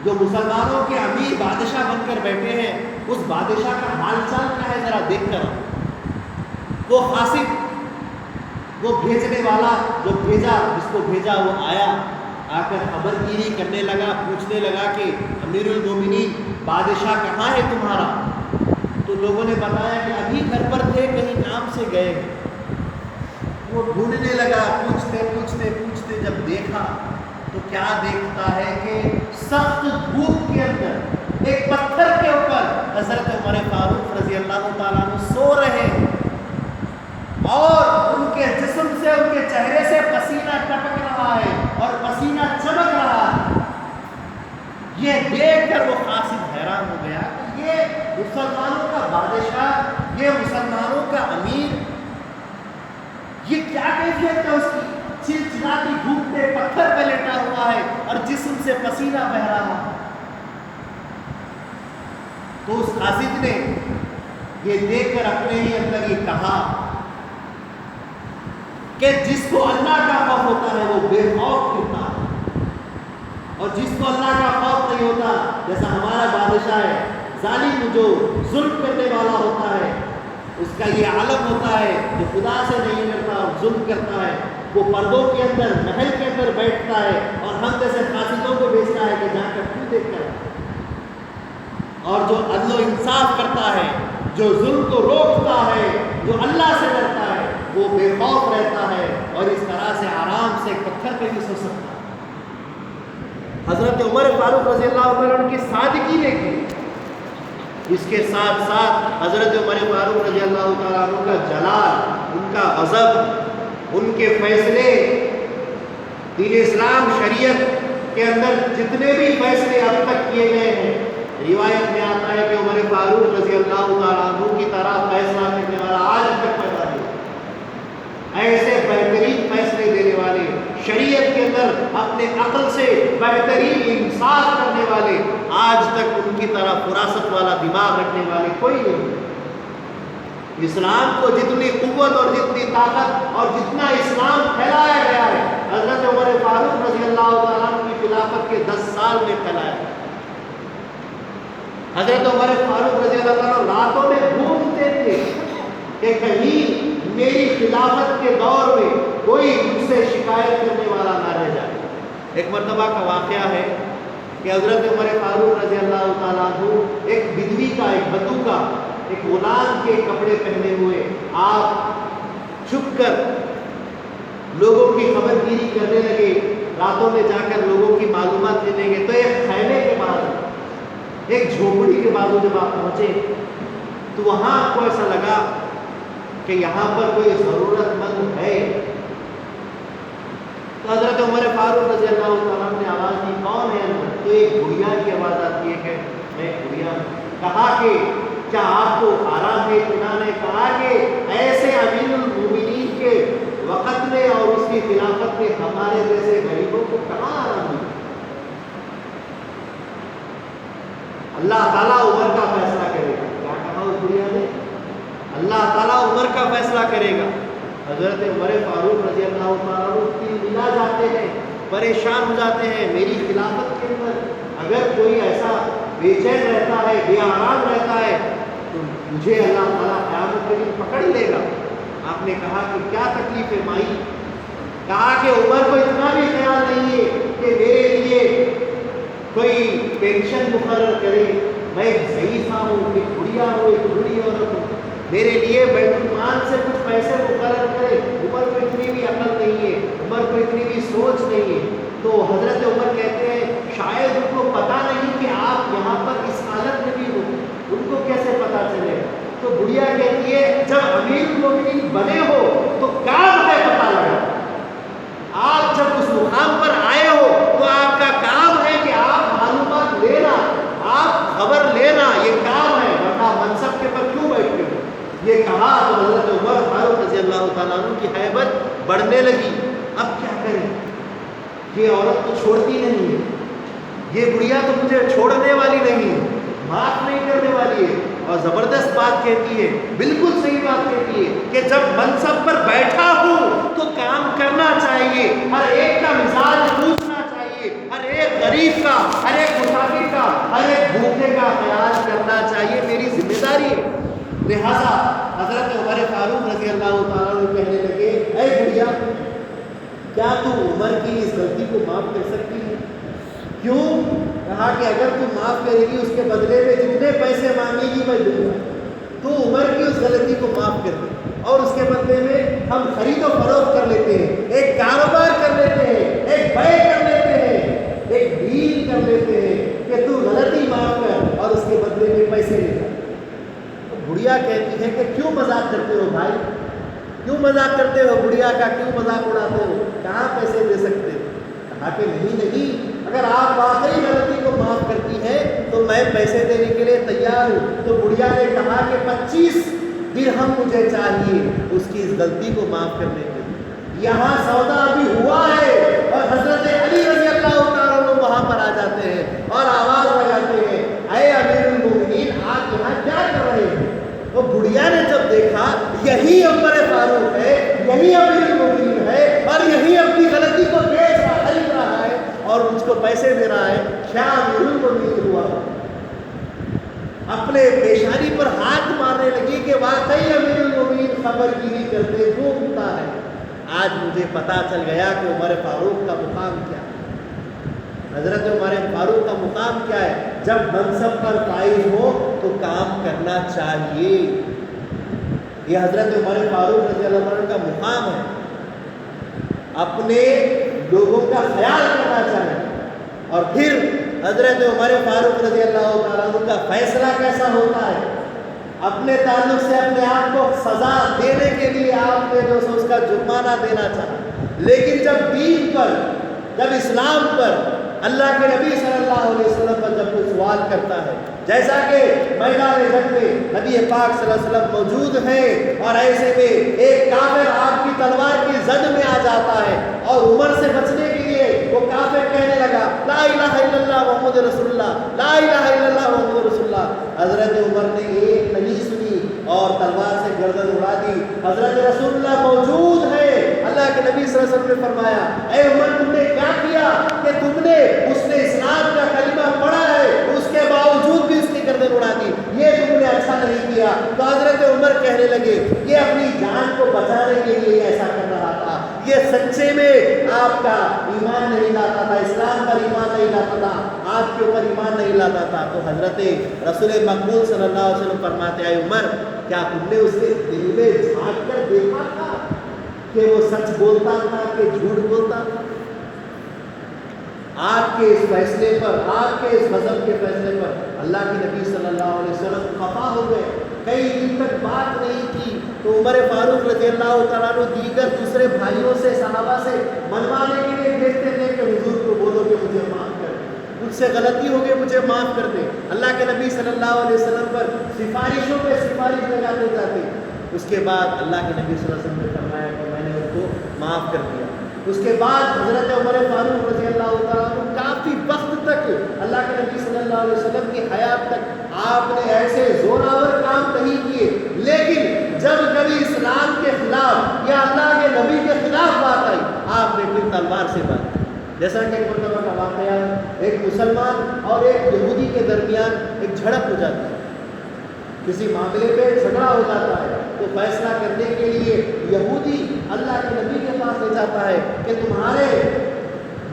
جو مسلمانوں کے امیر بادشاہ بن کر بیٹھے ہیں، اس بادشاہ کا حال چال کیا ہے ذرا دیکھ کر۔ وہ قاصد، وہ بھیجنے والا جو بھیجا، جس کو بھیجا وہ آیا، آ کر خبر گیری کرنے لگا، پوچھنے لگا کہ امیر المومنین بادشاہ کہاں ہے تمہارا؟ تو لوگوں نے بتایا کہ ابھی گھر پر تھے، کہیں کام سے گئے ہیں۔ وہ ڈھونڈنے لگا، پوچھتے پوچھتے پوچھتے جب دیکھا تو کیا دیکھتا ہے کہ سخت دھوپ کے اندر ایک پتھر کے اوپر حضرت عمر فاروق رضی اللہ تعالیٰ عنہ سو رہے ہیں، اور ان کے جسم سے، ان کے چہرے سے پسینہ ٹپک رہا ہے اور پسینہ چمک رہا ہے۔ یہ دیکھ کر وہ قاصد حیران ہو گیا کہ یہ مسلمانوں کا بادشاہ، یہ مسلمانوں کا امیر، یہ کیا کیفیت ہے اس کی؟ چلچلاتی دھوپ پہ پتھر پہ لیٹا ہوا ہے اور جسم سے پسینہ بہ رہا ہے۔ تو اس قاصد نے یہ دیکھ کر اپنے ہی اندر یہ کہا کہ جس کو اللہ کا خوف ہوتا ہے وہ بے خوف ہوتا ہے، اور جس کو اللہ کا خوف نہیں ہوتا، جیسا ہمارا بادشاہ ہے، ظالم جو ظلم کرنے والا ہوتا ہے، اس کا یہ عالم ہوتا ہے جو خدا سے نہیں کرتا اور ظلم کرتا ہے، وہ پردوں کے اندر محل کے اندر بیٹھتا ہے اور ہم جیسے قاصدوں کو بھیجتا ہے کہ جا کر کیوں دیکھ کر، اور جو عدل و انصاف کرتا ہے، جو ظلم کو روکتا ہے، جو اللہ سے ڈرتا ہے، وہ بے خوف رہتا ہے اور اس طرح سے آرام سے پتھر پہ بھی سو سکتا ہے۔ حضرت عمر فاروق رضی اللہ عنہ کی سادگی نے کی، اس کے ساتھ ساتھ حضرت عمر فاروق رضی اللہ تعالیٰ عنہ کا جلال، ان کا غضب، ان کے فیصلے، دین اسلام شریعت کے اندر جتنے بھی فیصلے اب تک کیے گئے ہیں، روایت میں آتا ہے کہ عمر فاروق رضی اللہ تعالیٰ عنہ کی طرح فیصلہ کرنے والا آج تک پیدا نہیں، ایسے بہترین فیصلے دینے والے، شریعت کے اندر اپنے عقل سے بہترین انصاف کرنے والے، آج تک ان کی طرح فراست والا دماغ رکھنے والے کوئی نہیں۔ اسلام کو جتنی قوت اور جتنی طاقت اور جتنا اسلام پھیلایا گیا ہے، حضرت عمر فاروق رضی اللہ تعالیٰ عنہ کی خلافت کے 10 سال میں پھیلایا۔ حضرت عمر فاروق رضی اللہ تعالیٰ راتوں میں گھومتے تھے کہ کہیں میری خلافت کے دور میں کوئی مجھ سے شکایت کرنے والا نہ رہ جائے۔ ایک مرتبہ کا واقعہ ہے کہ حضرت عمر فاروق رضی اللہ تعالیٰ عنہ ایک بدوی کا، ایک بدو کا، ایک غلام کے کپڑے پہنے ہوئے آپ چھپ کر لوگوں کی خبر گیری کرنے لگے، راتوں میں جا کر لوگوں کی معلومات لینے گے۔ تو ایک خیمے کے بعد، ایک جھوپڑی کے بعد جب آپ پہنچے تو وہاں آپ کو ایسا لگا کہ یہاں پر کوئی ضرورت مند ہے۔ تو حضرت عمر فاروق رضی اللہ تعالیٰ نے آواز دی، کون ہے اندر؟ تو ایک بڑھیا کی آواز آتی ہے کہ میں بڑھیا ہوں۔ کہا کہ کیا آپ کو آرام ہے؟ انہوں نے کہا کہ ایسے امیر المومنین کے وقت میں اور اس کی خلافت میں ہمارے جیسے غریبوں کو کہاں آرام ملے؟ اللہ تعالیٰ عمر کا فیصلہ کرے گا۔ کیا کہا اس بڑھیا نے؟ اللہ تعالیٰ عمر کا فیصلہ کرے گا۔ حضرت عمر فاروق رضی اللہ تعالیٰ کی ملا جاتے ہیں، پریشان ہو جاتے ہیں۔ میری خلافت کے اندر اگر کوئی ایسا بے چین رہتا ہے، بے آرام رہتا ہے، تو مجھے اللہ تعالیٰ قیامت کے دن پکڑ لے گا۔ آپ نے کہا کہ کیا تکلیف ہے مائی؟ کہا کہ عمر کو اتنا بھی خیال نہیں ہے کہ میرے لیے کوئی پینشن مقرر کرے، میں ایک ضعیفہ ہوں، ایک بڑھیا ہوں، ایک بوڑھی عورت ہوں، میرے لیے بیت المال سے کچھ پیسے مقرر کرے۔ عمر کو اتنی بھی عقل نہیں ہے، عمر کو اتنی بھی سوچ نہیں ہے۔ تو حضرت عمر کہتے ہیں شاید ان کو پتہ نہیں کہ آپ یہاں پر اس حالت میں بھی ہو، ان کو کیسے پتہ چلے؟ تو بڑھیا کہتی ہے جب امیر المومنین بنے ہو تو کام ہے پتہ لگا۔ آپ جب اس مقام پر آئے ہو تو آپ کا کام ہے کہ آپ معلومات لینا، آپ خبر لینا، یہ کام ہے، ورنہ منصب کے پر کیوں بیٹھتے ہو؟ یہ کہا تو حضرت عمر فاروق رضی اللہ تعالیٰ عنہ کی ہیبت بڑھنے لگی۔ اب کیا کریں؟ یہ عورت تو چھوڑتی نہیں ہے، یہ بڑھیا تو مجھے چھوڑنے والی نہیں ہے، معاف نہیں کرنے والی ہے، اور زبردست بات کہتی ہے، بالکل صحیح بات کہتی ہے کہ جب منصب پر بیٹھا ہوں تو کام کرنا چاہیے، ہر ایک کا مزاج پوچھنا چاہیے، ہر ایک غریب کا، ہر ایک مسافر کا، ہر ایک بھوکے کا خیال کرنا چاہیے، میری ذمہ داری ہے۔ لہذا حضرت عمر فاروق رضی اللہ تعالیٰ عنہ کہنے لگے، اے بڑھیا کیا تو عمر کی اس غلطی کو معاف کر سکتی ہے؟ کیوں؟ کہا کہ اگر تو معاف کرے گی اس کے بدلے میں جتنے پیسے مانگے گی میں دوں گا، تو عمر کی اس غلطی کو معاف کر دے، اور اس کے بدلے میں ہم خرید و فروخت کر لیتے ہیں، ایک کاروبار کر لیتے ہیں، ایک بے کر لیتے ہیں، ایک ڈیل کر لیتے ہیں کہ تو غلطی معاف کر اور اس کے بدلے میں پیسے لے جا۔ بڑھیا کہتی ہے کہ کیوں مذاق کرتے ہو بھائی، کیوں مذاق کرتے ہو؟ بڑھیا کا کیوں مذاق اڑاتے ہو؟ کہاں پیسے دے سکتے؟ کہا کہ نہیں، اگر آپ واقعی غلطی کو معاف کرتی ہے تو میں پیسے دینے کے لیے تیار ہوں۔ تو بڑھیا نے کہا کہ 25 درہم مجھے چاہیے اس کی اس غلطی کو معاف کرنے کے لیے۔ یہاں سودا ابھی ہوا ہے اور حضرت علی رضی اللہ تعالیٰ عنہ وہاں پر آ جاتے ہیں اور آواز لگاتے ہیں، اے امیر المومنین آپ یہاں کیا کر رہے ہیں؟ وہ کیا امیر المومنین ہوا، اپنے پیشانی پر ہاتھ مارنے لگی کہ واقعی امیر المومنین خبر گیری کرتے گھومتا ہے۔ آج مجھے پتا چل گیا کہ عمر فاروق کا مقام کیا ہے۔ حضرت عمر فاروق کا مقام کیا ہے؟ جب منصب پر فائز ہو تو کام کرنا چاہیے۔ یہ حضرت عمر فاروق رضی اللہ عنہ کا مقام ہے، اپنے لوگوں کا خیال کرنا چاہیے۔ اور پھر حضرت عمر فاروق رضی اللہ تعالیٰ عنہ کا فیصلہ کیسا ہوتا ہے؟ اپنے تعلق سے اپنے آپ کو سزا دینے کے لیے آپ نے جو اس کا جرمانہ دینا چاہا، لیکن جب دین پر، جب اسلام پر، اللہ کے نبی صلی اللہ علیہ وسلم پر جب کوئی سوال کرتا ہے، جیسا کہ میدان جنگ میں نبی پاک صلی اللہ علیہ وسلم موجود ہیں اور ایسے میں ایک کافر آپ کی تلوار کی زد میں آ جاتا ہے اور عمر سے بچنے کے لیے وہ کافر کہنے لگا لا الہ الا اللہ محمد رسول اللہ، لا الہ الا اللہ محمد رسول اللہ۔ حضرت عمر نے ایک نہیں سنی اور تلوار سے گردن اڑا دی۔ حضرت رسول اللہ موجود ہے، اللہ کے نبی صلی اللہ علیہ وسلم نے فرمایا اے عمر تم نے کیا کیا کہ تم نے اس نے اسلام کا کلمہ پڑھا ہے اس کے باوجود بھی اس کی گردن اڑا دی، یہ تم نے اچھا نہیں کیا۔ تو حضرت عمر کہنے لگے یہ اپنی جان کو بچانے کے لیے ایسا کر رہا تھا، یہ سچے میں آپ کا ایمان نہیں لاتا تھا، اسلام پر ایمان نہیں لاتا تھا، آپ کے اوپر ایمان نہیں لاتا تھا۔ تو حضرت رسول مقبول صلی اللہ علیہ وسلم فرماتے ہیں عمر کیا تم نے اس کے دل میں جھانک کر دیکھا تھا کہ وہ سچ بولتا تھا کہ جھوٹ بولتا تھا؟ آپ کے اس فیصلے پر، آپ کے اس مذہب کے فیصلے پر اللہ کے نبی صلی اللہ علیہ وسلم خفا ہو گئے، کئی دن تک بات نہیں کی۔ تو عمر فاروق رضی اللہ تعالیٰ عنہ دیگر دوسرے بھائیوں سے، صحابہ سے منوانے کے لیے بھیجتے تھے کہ حضور کو بولو کہ مجھے معاف کر دیں، مجھ سے غلطی ہو گئی مجھے معاف کر دیں۔ اللہ کے نبی صلی اللہ علیہ وسلم پر سفارشوں پہ سفارش لگاتے جاتے۔ اس کے بعد اللہ کے نبی صلی اللہ علیہ وسلم نے فرمایا کہ میں نے ان کو معاف کر دیا۔ اس کے بعد حضرت عمر فاروق رضی اللہ تعالیٰ عنہ کافی وقت تک، اللہ کے نبی صلی اللہ علیہ وسلم کی حیات تک آپ نے ایسے زوراور کام نہیں کیے، لیکن جب کبھی اسلام کے خلاف یا اللہ کے نبی کے خلاف بات آئی آپ نے پھر تلوار سے بات کی۔ جیسا کہ ایک مرتبہ کا واقعہ، ایک مسلمان اور ایک یہودی کے درمیان ایک جھڑپ ہو جاتی ہے، کسی معاملے پہ جھگڑا ہو جاتا ہے تو فیصلہ کرنے کے لیے یہودی اللہ کے نبی کے پاس لے جاتا ہے کہ تمہارے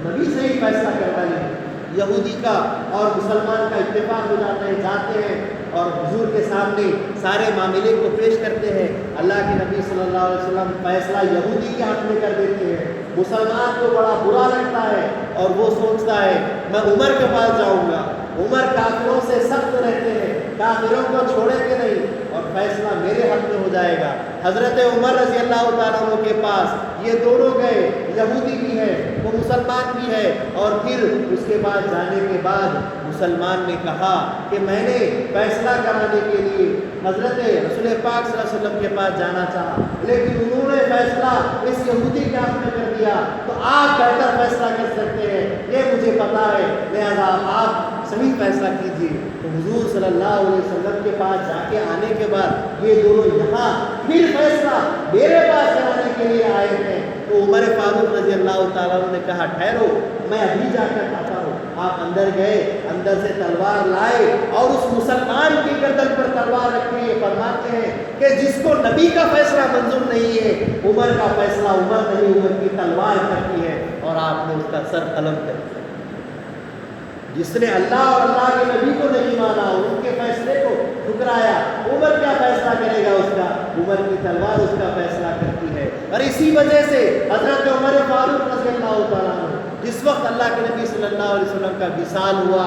نبی سے ہی فیصلہ کرنا ہے۔ یہودی کا اور مسلمان کا اتفاق ہو جاتا ہے، جاتے ہیں اور حضور کے سامنے سارے معاملے کو پیش کرتے ہیں۔ اللہ کے نبی صلی اللہ علیہ وسلم فیصلہ یہودی کے حق میں کر دیتے ہیں۔ مسلمان کو بڑا برا لگتا ہے اور وہ سوچتا ہے میں عمر کے پاس جاؤں گا، عمر کافروں سے سخت رہتے ہیں، کافروں کو چھوڑیں گے نہیں اور فیصلہ میرے حق میں ہو جائے گا۔ حضرت عمر رضی اللہ تعالیٰ عنہ کے پاس یہ دونوں گئے، یہودی بھی ہے وہ مسلمان بھی ہے، اور پھر اس کے بعد جانے کے بعد مسلمان نے کہا کہ میں نے فیصلہ کرانے کے لیے حضرت رسول پاک صلی اللہ علیہ وسلم کے پاس جانا چاہا، لیکن انہوں نے فیصلہ اس یہودی کے حق میں کر دیا، تو آپ بہتر فیصلہ کر سکتے ہیں، یہ مجھے پتا ہے، لہذا آپ صحیح فیصلہ کیجیے۔ تو حضور صلی اللہ علیہ وسلم کے پاس جا کے آنے کے بعد یہ دونوں یہاں پھر فیصلہ میرے پاس کرانے کے لیے آئے ہیں۔ تو عمر فاروق رضی اللہ تعالیٰ عنہ نے کہا ٹھہرو میں ابھی جا کر آتا ہوں۔ آپ اندر گئے، اندر سے تلوار لائے اور اس مسلمان کی گردن پر تلوار رکھے۔ یہ فرماتے ہیں کہ جس کو نبی کا فیصلہ منظور نہیں ہے، عمر کا فیصلہ عمر نہیں، عمر کی تلوار کرتی ہے اور آپ نے اس کا سر قلم کر دیا۔ جس نے اللہ اور اللہ کے نبی کو نہیں مانا اور ان کے فیصلے کو ٹھکرایا، عمر کیا فیصلہ کرے گا؟ اس کا عمر کی تلوار اس کا فیصلہ کرتی ہے۔ اور اسی وجہ سے حضرت عمر فاروق رضی اللہ تعالیٰ عنہ جس وقت اللہ کے نبی صلی اللہ علیہ وسلم کا وصال ہوا،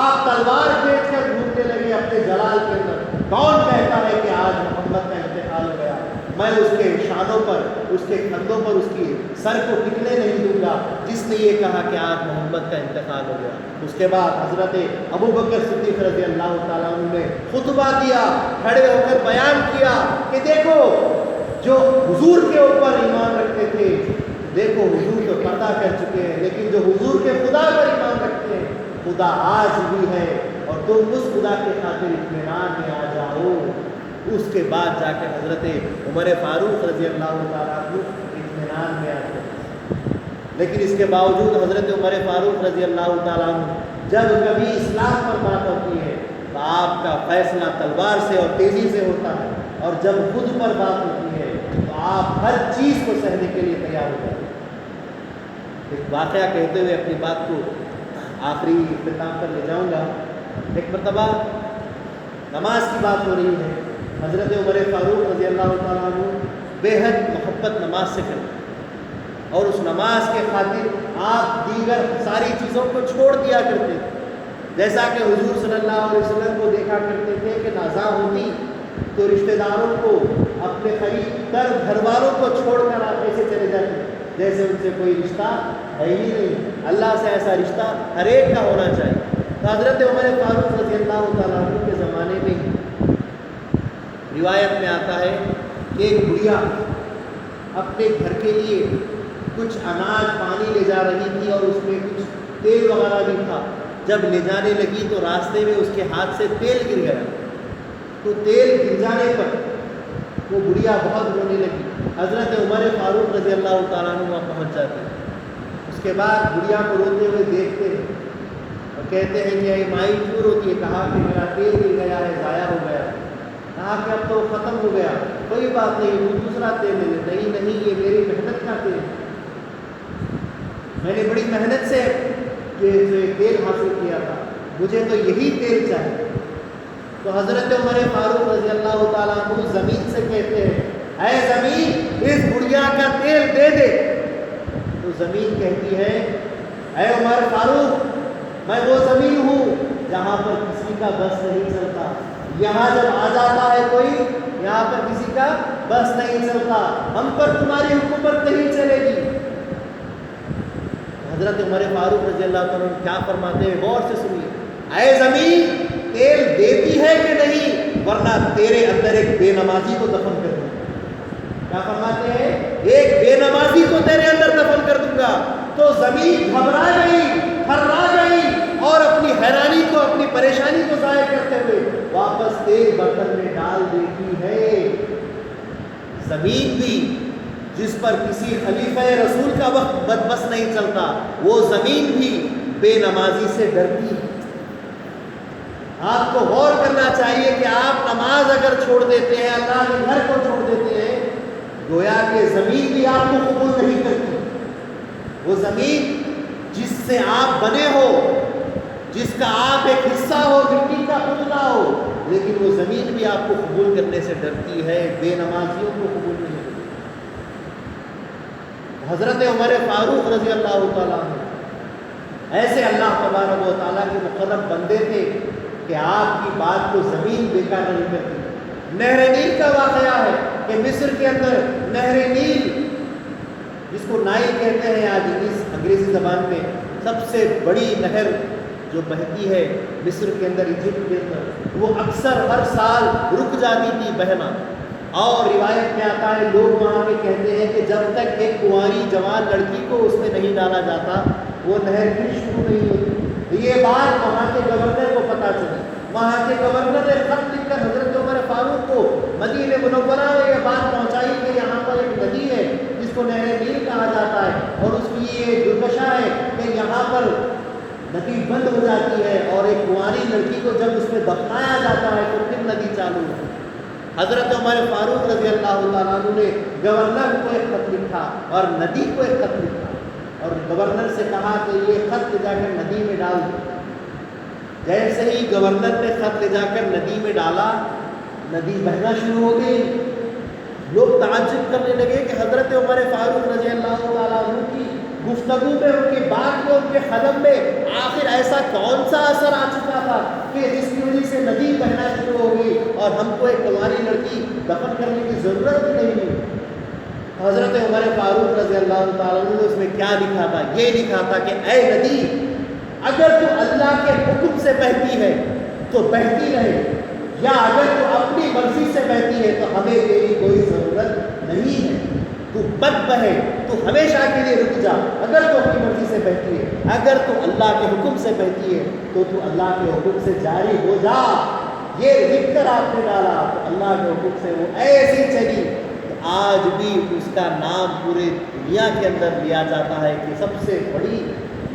آپ تلوار کھینچ کر ڈھونڈنے لگے اپنے جلال کے اندر، کون کہتا ہے کہ آج محمد کا انتقال ہو گیا؟ میں اس کے شانوں پر، اس کے کندھوں پر اس کی سر کو ٹکنے نہیں دوں گا جس نے یہ کہا کہ آج محمد کا انتقال ہو گیا۔ اس کے بعد حضرت ابوبکر صدیق رضی اللہ تعالیٰ عنہ نے خطبہ دیا، کھڑے ہو کر بیان کیا کہ دیکھو جو حضور کے اوپر ایمان رکھتے تھے، دیکھو حضور تو پردہ کر چکے ہیں، لیکن جو حضور کے خدا پر ایمان رکھتے ہیں خدا آج بھی ہے، اور تم اس خدا کے خاطر اطمینان میں آ جاؤ۔ اس کے بعد جا کے حضرت عمر فاروق رضی اللہ تعالیٰ عنہ اطمینان میں آتے ہیں۔ لیکن اس کے باوجود حضرت عمر فاروق رضی اللہ تعالیٰ عنہ جب کبھی اسلام پر بات ہوتی ہے تو آپ کا فیصلہ تلوار سے اور تیزی سے ہوتا ہے، اور جب خود پر بات ہوتی ہے تو آپ ہر چیز کو سہنے کے لیے تیار ہو جاتے ہیں۔ ایک واقعہ کہتے ہوئے اپنی بات کو آخری اختتام پر لے جاؤں گا۔ ایک مرتبہ نماز کی بات ہو رہی ہے، حضرت عمر فاروق رضی اللہ تعالیٰ عنہ بے حد محبت نماز سے کرتے، اور اس نماز کے خاطر آپ دیگر ساری چیزوں کو چھوڑ دیا کرتے، جیسا کہ حضور صلی اللہ علیہ وسلم کو دیکھا کرتے تھے کہ نازا ہوتی تو رشتہ داروں کو، اپنے قریب تر گھر والوں کو چھوڑ کر آپ ایسے چلے جاتے جیسے ان سے کوئی رشتہ ہے ہی نہیں۔ اللہ سے ایسا رشتہ ہر ایک کا ہونا چاہیے۔ تو حضرت عمر فاروق رضی اللہ تعالیٰ عنہ کے زمانے میں روایت میں آتا ہے کہ ایک بڑھیا اپنے گھر کے لیے کچھ اناج پانی لے جا رہی تھی، اور اس میں کچھ تیل وغیرہ بھی تھا۔ جب لے جانے لگی تو راستے میں اس کے ہاتھ سے تیل گر گیا، تو تیل گر جانے پر وہ بڑھیا بہت رونے لگی۔ حضرت عمر فاروق رضی اللہ تعالیٰ عنہ وہاں پہنچ جاتے ہیں۔ اس کے بعد بڑھیا کو روتے ہوئے دیکھتے ہیں اور کہتے ہیں کہ اے مائی کیوں روتی ہے؟ کہا کہ میرا تیل گر گیا ہے، ضائع ہو گیا۔ کہا کہ اب تو ختم ہو گیا، کوئی بات نہیں، تو دوسرا تیل لے لے۔ نہیں، یہ میری محنت کا تیل ہے، میں نے بڑی محنت سے یہ تیل حاصل کیا تھا، مجھے تو یہی تیل چاہیے۔ تو حضرت عمر فاروق رضی اللہ تعالیٰ عنہ زمین سے کہتے ہیں اے زمین اس بڑھیا کا تیل دے دے۔ تو زمین کہتی ہے اے عمر فاروق میں وہ زمین ہوں جہاں پر کسی کا بس نہیں چلتا، یہاں جب آ جاتا ہے کوئی یہاں پر کسی کا بس نہیں چلتا، ہم پر تمہاری حکومت نہیں چلے گی۔ حضرت عمر فاروق رضی اللہ تعالیٰ عنہ کیا فرماتے ہیں، غور سے سنیے، اے زمین تیل دیتی ہے کہ نہیں، ورنہ تیرے اندر ایک بے نمازی کو دفن کر دوں گا۔ کیا فرماتے ہیں؟ ایک بے نمازی کو تیرے اندر دفن کر دوں گا۔ تو زمین گھبرا گئی، تھرا گئی، اور اپنی حیرانی کو، اپنی پریشانی کو ظاہر کرتے ہوئے واپس تیل برتن میں ڈال دیتی ہے۔ زمین بھی جس پر کسی خلیفہ رسول کا وقت بس نہیں چلتا، وہ زمین بھی بے نمازی سے ڈرتی ہے۔ آپ کو غور کرنا چاہیے کہ آپ نماز اگر چھوڑ دیتے ہیں، اللہ کے گھر کو چھوڑ دیتے ہیں، گویا کہ زمین بھی آپ کو قبول نہیں کرتی۔ وہ زمین جس سے آپ بنے ہو، جس کا آپ ایک حصہ ہو، مٹی کا پتلا ہو، لیکن وہ زمین بھی آپ کو قبول کرنے سے ڈرتی ہے، بے نمازیوں کو قبول نہیں کرتی۔ حضرت عمر فاروق رضی اللہ تعالیٰ عنہ ایسے اللہ تبارک و تعالیٰ کے مقرب بندے تھے کہ آپ کی بات کو زمین بیکار نہیں کرتی۔ نہر نیل کا واقعہ ہے کہ مصر کے اندر نہر نیل، جس کو نائل کہتے ہیں آج انگریزی زبان میں، سب سے بڑی نہر جو بہتی ہے مصر کے اندر، ایجپٹ کے اندر، وہ اکثر ہر سال رک جاتی تھی بہنا، اور روایت میں آتا ہے لوگ وہاں کے کہتے ہیں کہ جب تک ایک کنواری جوان لڑکی کو اس میں نہیں ڈالا جاتا وہ نہر پھر شروع نہیں ہوتی۔ یہ بات وہاں کے گورنر کو پتہ چلی، وہاں کے گورنر نے خط لکھ کر حضرت عمر فاروق کو مدینہ منورہ میں یہ بات پہنچائی کہ یہاں پر ایک ندی ہے جس کو نہر نیل کہا جاتا ہے، اور اس کی یہ درگشا ہے کہ یہاں پر ندی بند ہو جاتی ہے، اور ایک کنواری لڑکی کو جب اس میں دفنایا جاتا ہے تو پھر ندی چالو ہوتی ہے۔ حضرت عمر فاروق رضی اللہ تعالیٰ عنہ نے گورنر کو ایک خط لکھا اور ندی کو ایک خط لکھا، اور گورنر سے کہا کہ یہ خط لے جا کر ندی میں ڈال دو۔ جیسے ہی گورنر نے خط لے جا کر ندی میں ڈالا، ندی بہنا شروع ہو گئی۔ لوگ تعجب کرنے لگے کہ حضرت عمر فاروق رضی اللہ تعالیٰ عنہ کی گفتگو میں، ان کی بات میں، ان کے قدم میں آخر ایسا کون سا اثر آ چکا تھا کہ جس کی وجہ سے ندی بہنا شروع ہو گئی اور ہم کو ایک کنواری لڑکی دفن کرنے کی ضرورت بھی نہیں ہوئی۔ حضرت عمر فاروق رضی اللہ تعالیٰ عنہ نے اس میں کیا لکھا تھا؟ یہ لکھا تھا کہ اے ندی، اگر تو اللہ کے حکم سے بہتی ہے تو بہتی رہے، یا اگر تو اپنی مرضی سے بہتی ہے تو ہمیں تیری کوئی ضرورت نہیں ہے، تو بد بہے، تو ہمیشہ کے لیے رک جا۔ اگر تو اپنی مرضی سے بہتی ہے، اگر تو اللہ کے حکم سے بہتی ہے تو اللہ کے حکم سے جاری ہو جا۔ یہ لکھ کر آپ نے ڈالا تو اللہ کے حکم سے وہ ایسی چلی کہ آج بھی اس کا نام پورے دنیا کے اندر لیا جاتا ہے کہ سب سے بڑی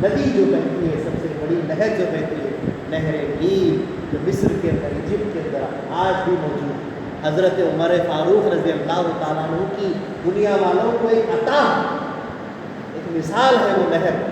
ندی جو بہتی ہے، سب سے بڑی نہر جو بہتی ہے، نہر نیل، جو مصر کے اندر، ایجپٹ کے اندر آج بھی موجود ہے۔ حضرت عمر فاروق رضی اللہ تعالیٰ عنہ کی دنیا والوں کو ایک عطا، ایک مثال ہے وہ نہر۔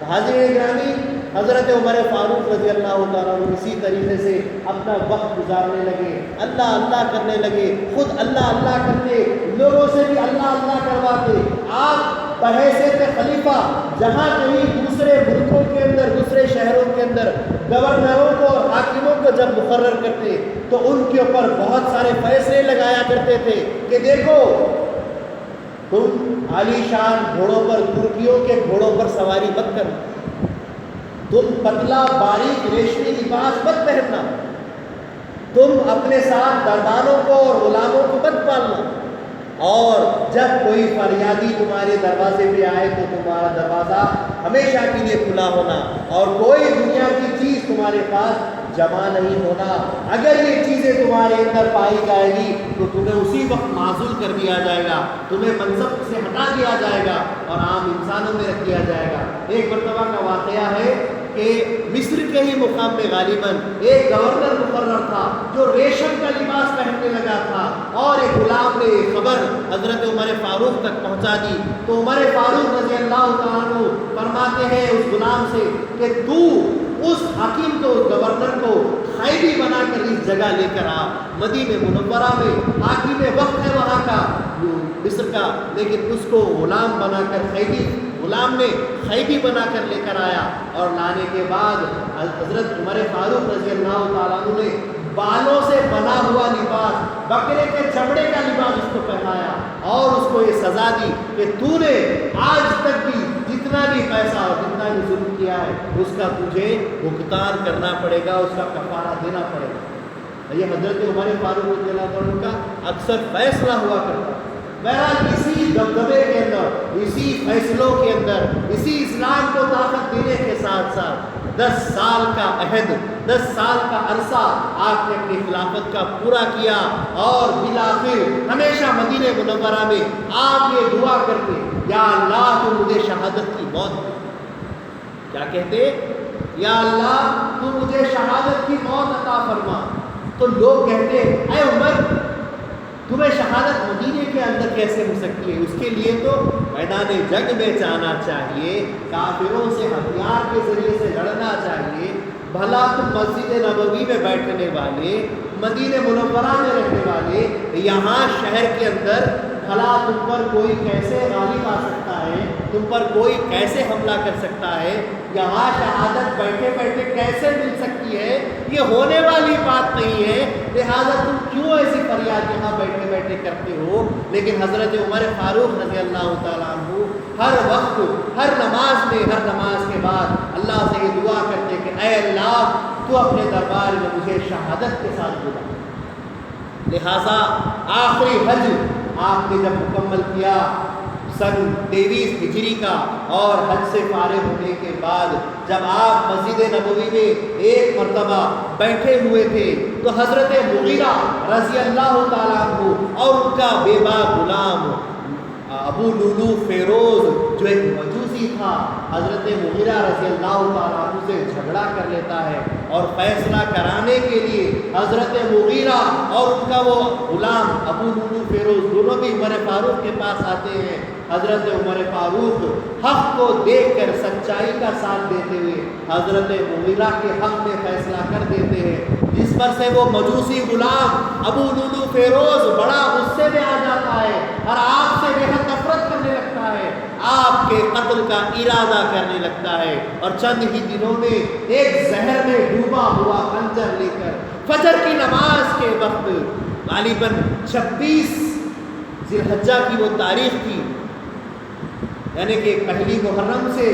حاضرین گرامی، حضرت عمر فاروق رضی اللہ تعالیٰ عنہ اسی طریقے سے اپنا وقت گزارنے لگے، اللہ اللہ کرنے لگے، خود اللہ اللہ کرتے، لوگوں سے بھی اللہ اللہ کرواتے۔ آپ بحیثیت خلیفہ جہاں کہیں دوسرے ملکوں کے اندر، دوسرے شہروں کے اندر گورنروں کو اور حاکموں کو جب مقرر کرتے تو ان کے اوپر بہت سارے فیصلے لگایا کرتے تھے کہ دیکھو تم عالی شان گھوڑوں پر، ترکیوں کے گھوڑوں پر سواری مت کرنا، تم پتلا باریک ریشمی لباس مت پہننا، تم اپنے ساتھ دربانوں کو اور غلاموں کو مت پالنا، اور جب کوئی فریادی تمہارے دروازے پہ آئے تو تمہارا دروازہ ہمیشہ کے لیے کھلا ہونا، اور کوئی دنیا کی چیز تمہارے پاس جمع نہیں ہونا۔ اگر یہ چیزیں تمہارے اندر پائی جائے گی تو تمہیں اسی وقت معزول کر دیا جائے گا، تمہیں منصب سے ہٹا دیا جائے گا اور عام انسانوں میں رکھ دیا جائے گا۔ ایک مرتبہ کا واقعہ ہے کہ مصر کے ہی مقام میں غالباً ایک گورنر مقرر تھا جو ریشم کا لباس پہننے لگا تھا، اور ایک غلام نے یہ خبر حضرت عمر فاروق تک پہنچا دی تو عمر فاروق رضی اللہ تعالیٰ عنہ فرماتے ہیں اس غلام سے کہ تو اس حاکم کو، اس گورنر کو قیدی بنا کر اس جگہ لے کر آ۔ مدینہ منورہ میں حاکم وقت ہے وہاں کا، مصر کا، لیکن اس کو غلام بنا کر غلام نے قیدی بنا کر لے کر آیا، اور لانے کے بعد حضرت عمر فاروق رضی اللہ تعالیٰ عنہ نے بالوں سے بنا ہوا لباس، بکرے کے چمڑے کا لباس اس کو پہنایا، اور اس کو یہ سزا دی کہ تو نے آج تک بھی جتنا بھی پیسہ اور جتنا بھی ظلم کیا ہے اس کا تجھے بھگتان کرنا پڑے گا، اس کا کفارہ دینا پڑے گا۔ یہ حضرت عمر فاروق رضی اللہ عنہ کا اکثر فیصلہ ہوا کرتا۔ بہرحال اسی دبدبے کے اندر، اسی فیصلوں کے اندر، اسی اسلام کو طاقت دینے کے ساتھ ساتھ 10 سال کا عہد، 10 سال کا عرصہ آپ نے اپنی خلافت کا پورا کیا، اور بالآخر ہمیشہ مدینہ منورہ میں آپ یہ دعا کرتے، یا اللہ تو مجھے شہادت کی موت دے۔ کیا کہتے؟ یا اللہ تو مجھے شہادت کی موت عطا فرما۔ تو لوگ کہتے اے عمر تمہیں شہادت مدینے کے اندر کیسے ہو سکتی ہے؟ اس کے لیے تو میدان جنگ میں جانا چاہیے، کافروں سے ہتھیار کے ذریعے سے لڑنا چاہیے۔ بھلا تم مسجد نبوی میں بیٹھنے والے، مدینہ منورہ میں رہنے والے، یہاں شہر کے اندر بھلا تم پر کوئی کیسے غالب آ سکتا ہے، تم پر کوئی کیسے حملہ کر سکتا ہے، یہاں شہادت بیٹھے بیٹھے کیسے مل سکتی ہے؟ یہ ہونے والی بات نہیں ہے، لہٰذا تم کیوں ایسی فریاد یہاں بیٹھے بیٹھے کرتے ہو؟ لیکن حضرت عمر فاروق رضی اللہ تعالیٰ عنہ ہر وقت، ہر نماز میں، ہر نماز کے بعد اللہ سے یہ دعا کرتے کہ اے اللہ تو اپنے دربار میں مجھے شہادت کے ساتھ بلا۔ لہٰذا آخری حج آپ نے جب مکمل کیا سن 23 ہجری کا، اور حج سے فارغ ہونے کے بعد جب آپ مسجد نبوی میں ایک مرتبہ بیٹھے ہوئے تھے تو حضرت مغیرہ رضی اللہ تعالیٰ عنہ اور ان کا بے باک غلام ابو لولو فیروز جو ایک مجوسی تھا، حضرت مغیرہ رضی اللہ تعالیٰ عنہ سے جھگڑا کر لیتا ہے، اور فیصلہ کرانے کے لیے حضرت مغیرہ اور ان کا وہ غلام ابو لولو فیروز دونوں بھی عمر فاروق کے پاس آتے ہیں۔ حضرت عمر فاروق حق کو دیکھ کر سچائی کا ساتھ دیتے ہوئے حضرت مغیرہ کے حق میں فیصلہ کر دیتے ہیں، جس پر سے وہ مجوسی غلام ابو لولو فیروز بڑا غصے میں آ جاتا ہے اور آپ سے بے حد نفرت کرنے لگتا ہے، آپ کے قتل کا ارادہ کرنے لگتا ہے، اور چند ہی دنوں میں ایک زہر میں ڈوبا ہوا خنجر لے کر فجر کی نماز کے وقت، غالباً 26 ذی الحجہ کی وہ تاریخ تھی، یعنی کہ پہلی محرم سے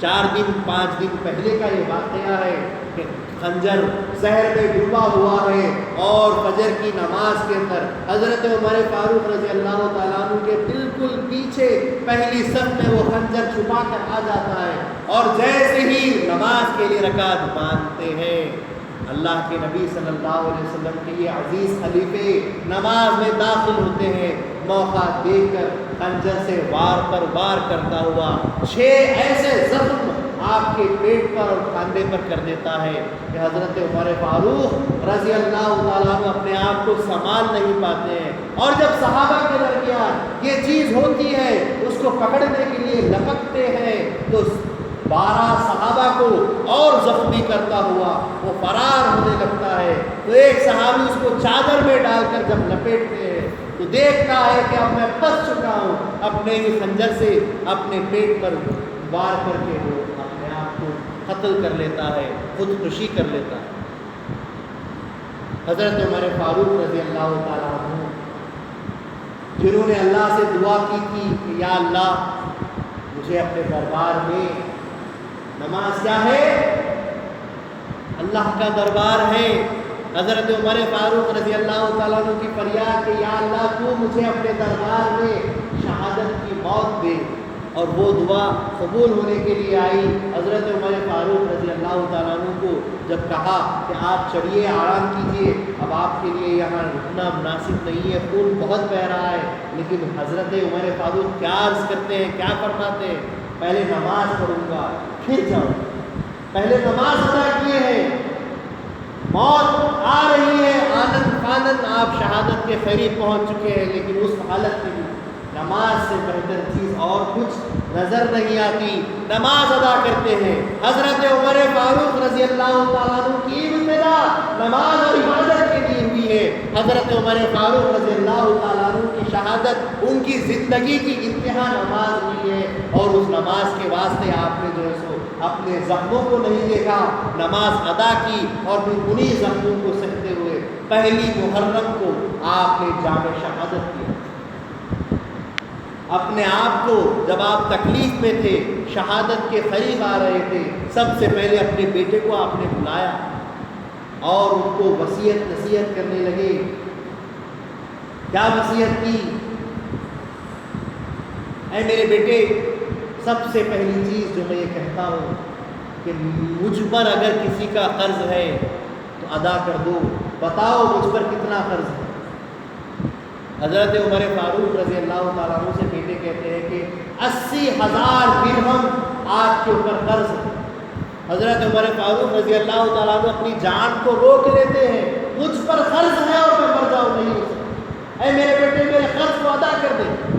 4 دن 5 دن پہلے کا یہ واقعہ ہے کہ خنجر زہر میں ڈوبا ہوا ہے، اور فجر کی نماز کے اندر حضرت عمر فاروق رضی اللہ تعالیٰ عنہ کے بالکل پیچھے پہلی صف میں وہ خنجر چھپا کر آ جاتا ہے، اور جیسے ہی نماز کے لیے رکعت باندھتے ہیں اللہ کے نبی صلی اللہ علیہ وسلم کے یہ عزیز خلیفے نماز میں داخل ہوتے ہیں، موقع دیکھ کر خنجر سے وار پر وار کرتا ہوا 6 ایسے زخم آپ کے پیٹ پر اور کاندھے پر کر دیتا ہے کہ حضرت عمر فاروق رضی اللہ تعالیٰ عنہ اپنے آپ کو سنبھال نہیں پاتے ہیں، اور جب صحابہ کے درمیان یہ چیز ہوتی ہے اس کو پکڑنے کے لیے لپکتے ہیں تو 12 صحابہ کو اور زخمی کرتا ہوا وہ فرار ہونے لگتا ہے، تو ایک صحابی اس کو چادر میں ڈال کر جب لپیٹتے ہیں تو دیکھتا ہے کہ اب میں پھنس چکا ہوں، اپنے ہی خنجر سے اپنے پیٹ پر وار کر کے وہ اپنے آپ کو قتل کر لیتا ہے، خودکشی کر لیتا ہے۔ حضرت عمر فاروق رضی اللہ تعالیٰ عنہ جنہوں نے اللہ سے دعا کی تھی کہ یا اللہ مجھے اپنے دربار میں، نماز کیا ہے؟ اللہ کا دربار ہے۔ حضرت عمر فاروق رضی اللہ تعالیٰ عنہ کی فریاد کہ یا اللہ تو مجھے اپنے دربار میں شہادت کی موت دے، اور وہ دعا قبول ہونے کے لیے آئی۔ حضرت عمر فاروق رضی اللہ تعالیٰ عنہ کو جب کہا کہ آپ چڑھیے، آرام کیجیے، اب آپ کے لیے یہاں رکنا مناسب نہیں ہے، خون بہت بہہ رہا ہے، لیکن حضرت عمر فاروق کیا عرض کرتے ہیں، کیا فرماتے ہیں؟ پہلے نماز پڑھوں گا پھر جاؤں، پہلے نماز ادا کیے ہیں، موت آ رہی ہے، آنند فانند آپ شہادت کے قریب پہنچ چکے ہیں، لیکن اس حالت میں بھی نماز سے بہتر چیز اور کچھ نظر نہیں آتی، نماز ادا کرتے ہیں۔ حضرت عمر فاروق رضی اللہ تعالیٰ عنہ کی ابتدا نماز اور عبادت کے لیے ہوئی ہے۔ حضرت عمر فاروق رضی اللہ تعالیٰ عنہ کی شہادت ان کی زندگی کی انتہا نماز ہوئی ہے، اور اس نماز کے واسطے آپ نے جو ہے سو اپنے زخموں کو نہیں دیکھا، نماز ادا کی، اور پھر انہی زخموں کو سہتے ہوئے 1 محرم کو آپ نے جام شہادت کیا۔ اپنے آپ کو جب آپ تکلیف میں تھے، شہادت کے قریب آ رہے تھے، سب سے پہلے اپنے بیٹے کو آپ نے بلایا اور ان کو وصیت نصیحت کرنے لگے۔ کیا وصیت کی؟ اے میرے بیٹے، سب سے پہلی چیز جو میں یہ کہتا ہوں کہ مجھ پر اگر کسی کا قرض ہے تو ادا کر دو، بتاؤ مجھ پر کتنا قرض ہے؟ حضرت عمر فاروق رضی اللہ تعالیٰ عنہ سے بیٹے کہتے ہیں کہ 80,000 درہم آپ کے اوپر قرض ہے۔ حضرت عمر فاروق رضی اللہ تعالیٰ عنہ اپنی جان کو روک لیتے ہیں، مجھ پر قرض ہے اور میں مر جاؤں نہیں ہو سکتا، اے میرے بیٹے میرے قرض کو ادا کر دے،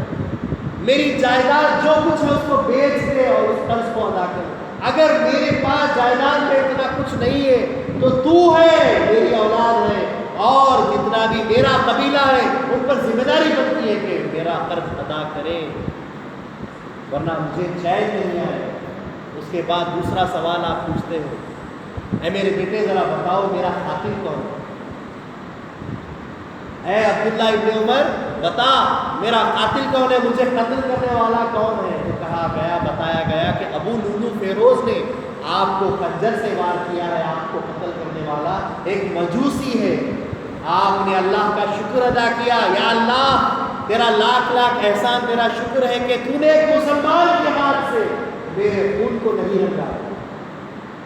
میری جائیداد جو کچھ ہے اس کو بیچ دے اور اس قرض کو ادا کر دے، اگر میرے پاس جائیداد میں اتنا کچھ نہیں ہے تو ہے، میری اولاد ہے، اور جتنا بھی میرا قبیلہ ہے ان پر ذمہ داری بنتی ہے کہ میرا قرض ادا کرے، ورنہ مجھے چین نہیں آئے۔ اس کے بعد دوسرا سوال آپ پوچھتے ہو، اے میرے بیٹے ذرا بتاؤ میرا قاتل کون ہے؟ اے عبداللہ ابن عمر بتا میرا قاتل کون ہے، مجھے قتل کرنے والا کون ہے؟ تو کہا گیا، بتایا گیا کہ ابو لولو فیروز نے آپ کو خنجر سے وار کیا ہے، آپ کو قتل کرنے والا ایک مجوسی ہے۔ آپ نے اللہ کا شکر ادا کیا، یا اللہ تیرا لاکھ لاکھ احسان، تیرا شکر ہے کہ تو نے ایک مسلمان کے ہاتھ سے میرے خون کو نہیں رکھا،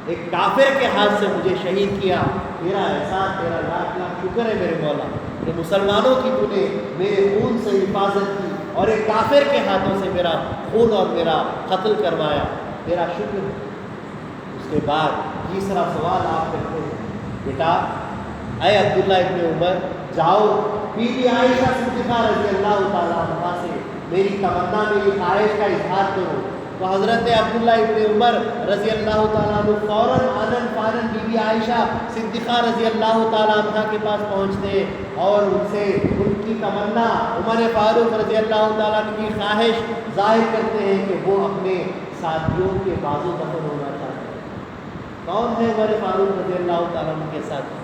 ایک کافر کے ہاتھ سے مجھے شہید کیا، تیرا احسان، تیرا لاکھ لاکھ شکر ہے میرے مولا کہ مسلمانوں کی تو نے میرے خون سے حفاظت کی اور ایک کافر کے ہاتھوں سے میرا خون اور میرا قتل کروایا، تیرا شکر ہے۔ اس کے بعد تیسرا سوال آپ کرتے ہیں، بیٹا اے عبداللہ ابن عمر جاؤ بی بی عائشہ صدیقہ رضی اللہ تعالیٰ عنہ سے میری تمنا، میری خواہش کا اظہار کرو۔ تو حضرت عبداللہ ابن عمر رضی اللہ تعالیٰ عنہ فوراً آنن فانن بی بی عائشہ صدیقہ رضی اللہ تعالیٰ عنہ کے پاس پہنچتے اور ان سے ان کی تمنا، عمر فاروق رضی اللہ تعالیٰ عنہ کی خواہش ظاہر کرتے ہیں کہ وہ اپنے ساتھیوں کے بازو دفن ہونا چاہتے ہیں۔ کون ہے عمر فاروق رضی اللہ تعالیٰ عنہ کے ساتھی؟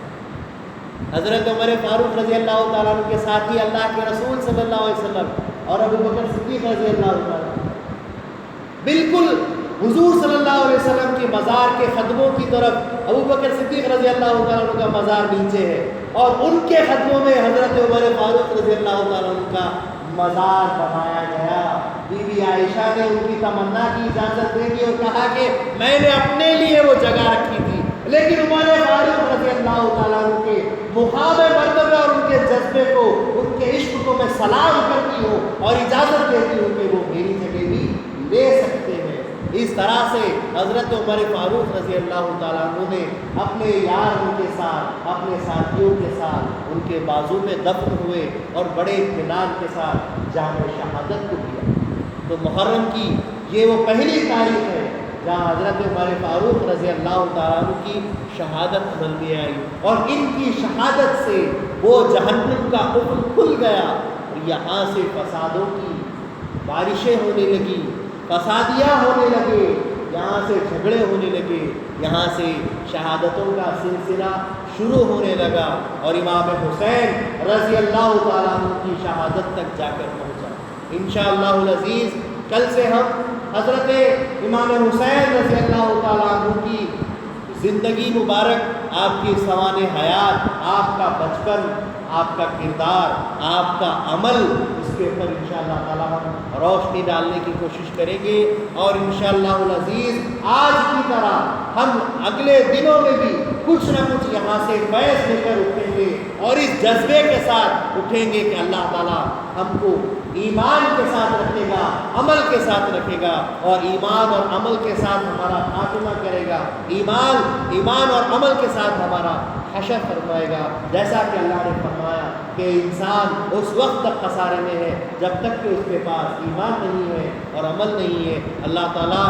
حضرت عمر فاروق رضی اللہ تعالیٰ عنہ کے ساتھی اللہ کے رسول صلی اللہ علیہ وسلم اور ابو بکر صدیق رضی اللہ تعالیٰ عنہ، بالکل حضور صلی اللہ علیہ وسلم کے مزار کے قدموں کی طرف ابو بکر صدیق رضی اللہ تعالیٰ عنہ کا مزار نیچے ہے، اور ان کے قدموں میں حضرت عمر فاروق رضی اللہ تعالیٰ عنہ کا مزار بنایا گیا۔ بی بی عائشہ نے ان کی تمنا کی اجازت دے دی اور کہا کہ میں نے اپنے لیے وہ جگہ رکھی تھی، لیکن عمر فاروق رضی اللہ سلام کرتی ہو اور اجازت دیتی ہو کہ وہ میری جگہ بھی لے سکتے ہیں۔ اس طرح سے حضرت عمر فاروق رضی اللہ تعالیٰ عنہ نے اپنے یار ان کے ساتھ، اپنے ساتھیوں کے ساتھ ان کے بازو میں دفن ہوئے اور بڑے اطمینان کے ساتھ جام شہادت کو دیا۔ تو محرم کی یہ وہ پہلی تاریخ ہے جہاں حضرت عمر فاروق رضی اللہ تعالیٰ عنہ کی شہادت عمل میں آئی، اور ان کی شہادت سے وہ جہنم کا افق کھل گیا اور یہاں سے فسادوں کی بارشیں ہونے لگی، فسادیاں ہونے لگے، یہاں سے جھگڑے ہونے لگے، یہاں سے شہادتوں کا سلسلہ شروع ہونے لگا اور امام حسین رضی اللہ تعالیٰ عنہ کی شہادت تک جا کر پہنچا۔ انشاءاللہ العزیز کل سے ہم حضرت امام حسین رضی اللہ تعالیٰ عنہ کی زندگی مبارک، آپ کی سوانح حیات، آپ کا بچپن، آپ کا کردار، آپ کا عمل، اس کے اوپر انشاءاللہ تعالیٰ ہم روشنی ڈالنے کی کوشش کریں گے، اور انشاءاللہ العزیز آج کی طرح ہم اگلے دنوں میں بھی کچھ نہ کچھ یہاں سے فیض لے کر اٹھیں گے، اور اس جذبے کے ساتھ اٹھیں گے کہ اللہ تعالیٰ ہم کو ایمان کے ساتھ رکھے گا، عمل کے ساتھ رکھے گا، اور ایمان اور عمل کے ساتھ ہمارا خاتمہ کرے گا، ایمان اور عمل کے ساتھ ہمارا حشر فرمائے گا، جیسا کہ اللہ نے فرمایا کہ انسان اس وقت تک خسارے میں ہے جب تک کہ اس کے پاس ایمان نہیں ہے اور عمل نہیں ہے۔ اللہ تعالیٰ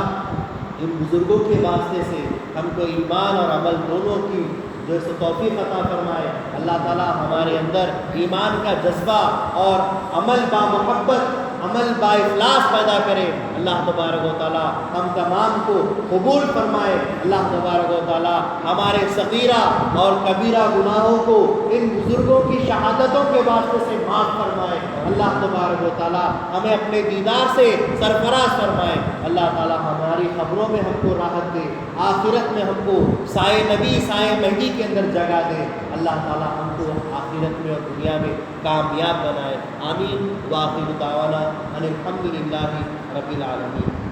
ان بزرگوں کے واسطے سے ہم کو ایمان اور عمل دونوں کی جو ہے توفیق عطا فرمائے۔ اللہ تعالیٰ ہمارے اندر ایمان کا جذبہ اور عمل با محبت، عمل با اخلاص پیدا کرے۔ اللہ تبارک و تعالیٰ ہم تمام کو قبول فرمائے۔ اللہ تبارک و تعالیٰ ہمارے صغیرہ اور کبیرہ گناہوں کو ان بزرگوں کی شہادتوں کے واسطے سے معاف فرمائے۔ اللہ تبارک و تعالیٰ ہمیں اپنے دیدار سے سرفراز فرمائے۔ اللہ تعالیٰ ہماری خبروں میں ہم کو راحت دے، آخرت میں ہم کو سائے نبی، سائے مہدی کے اندر جگہ دے۔ اللہ تعالیٰ ہم کو آخرت میں اور دنیا میں کامیاب بنائے۔ آمین۔ وآخر دعوانا ان الحمد للہ رب العالمین۔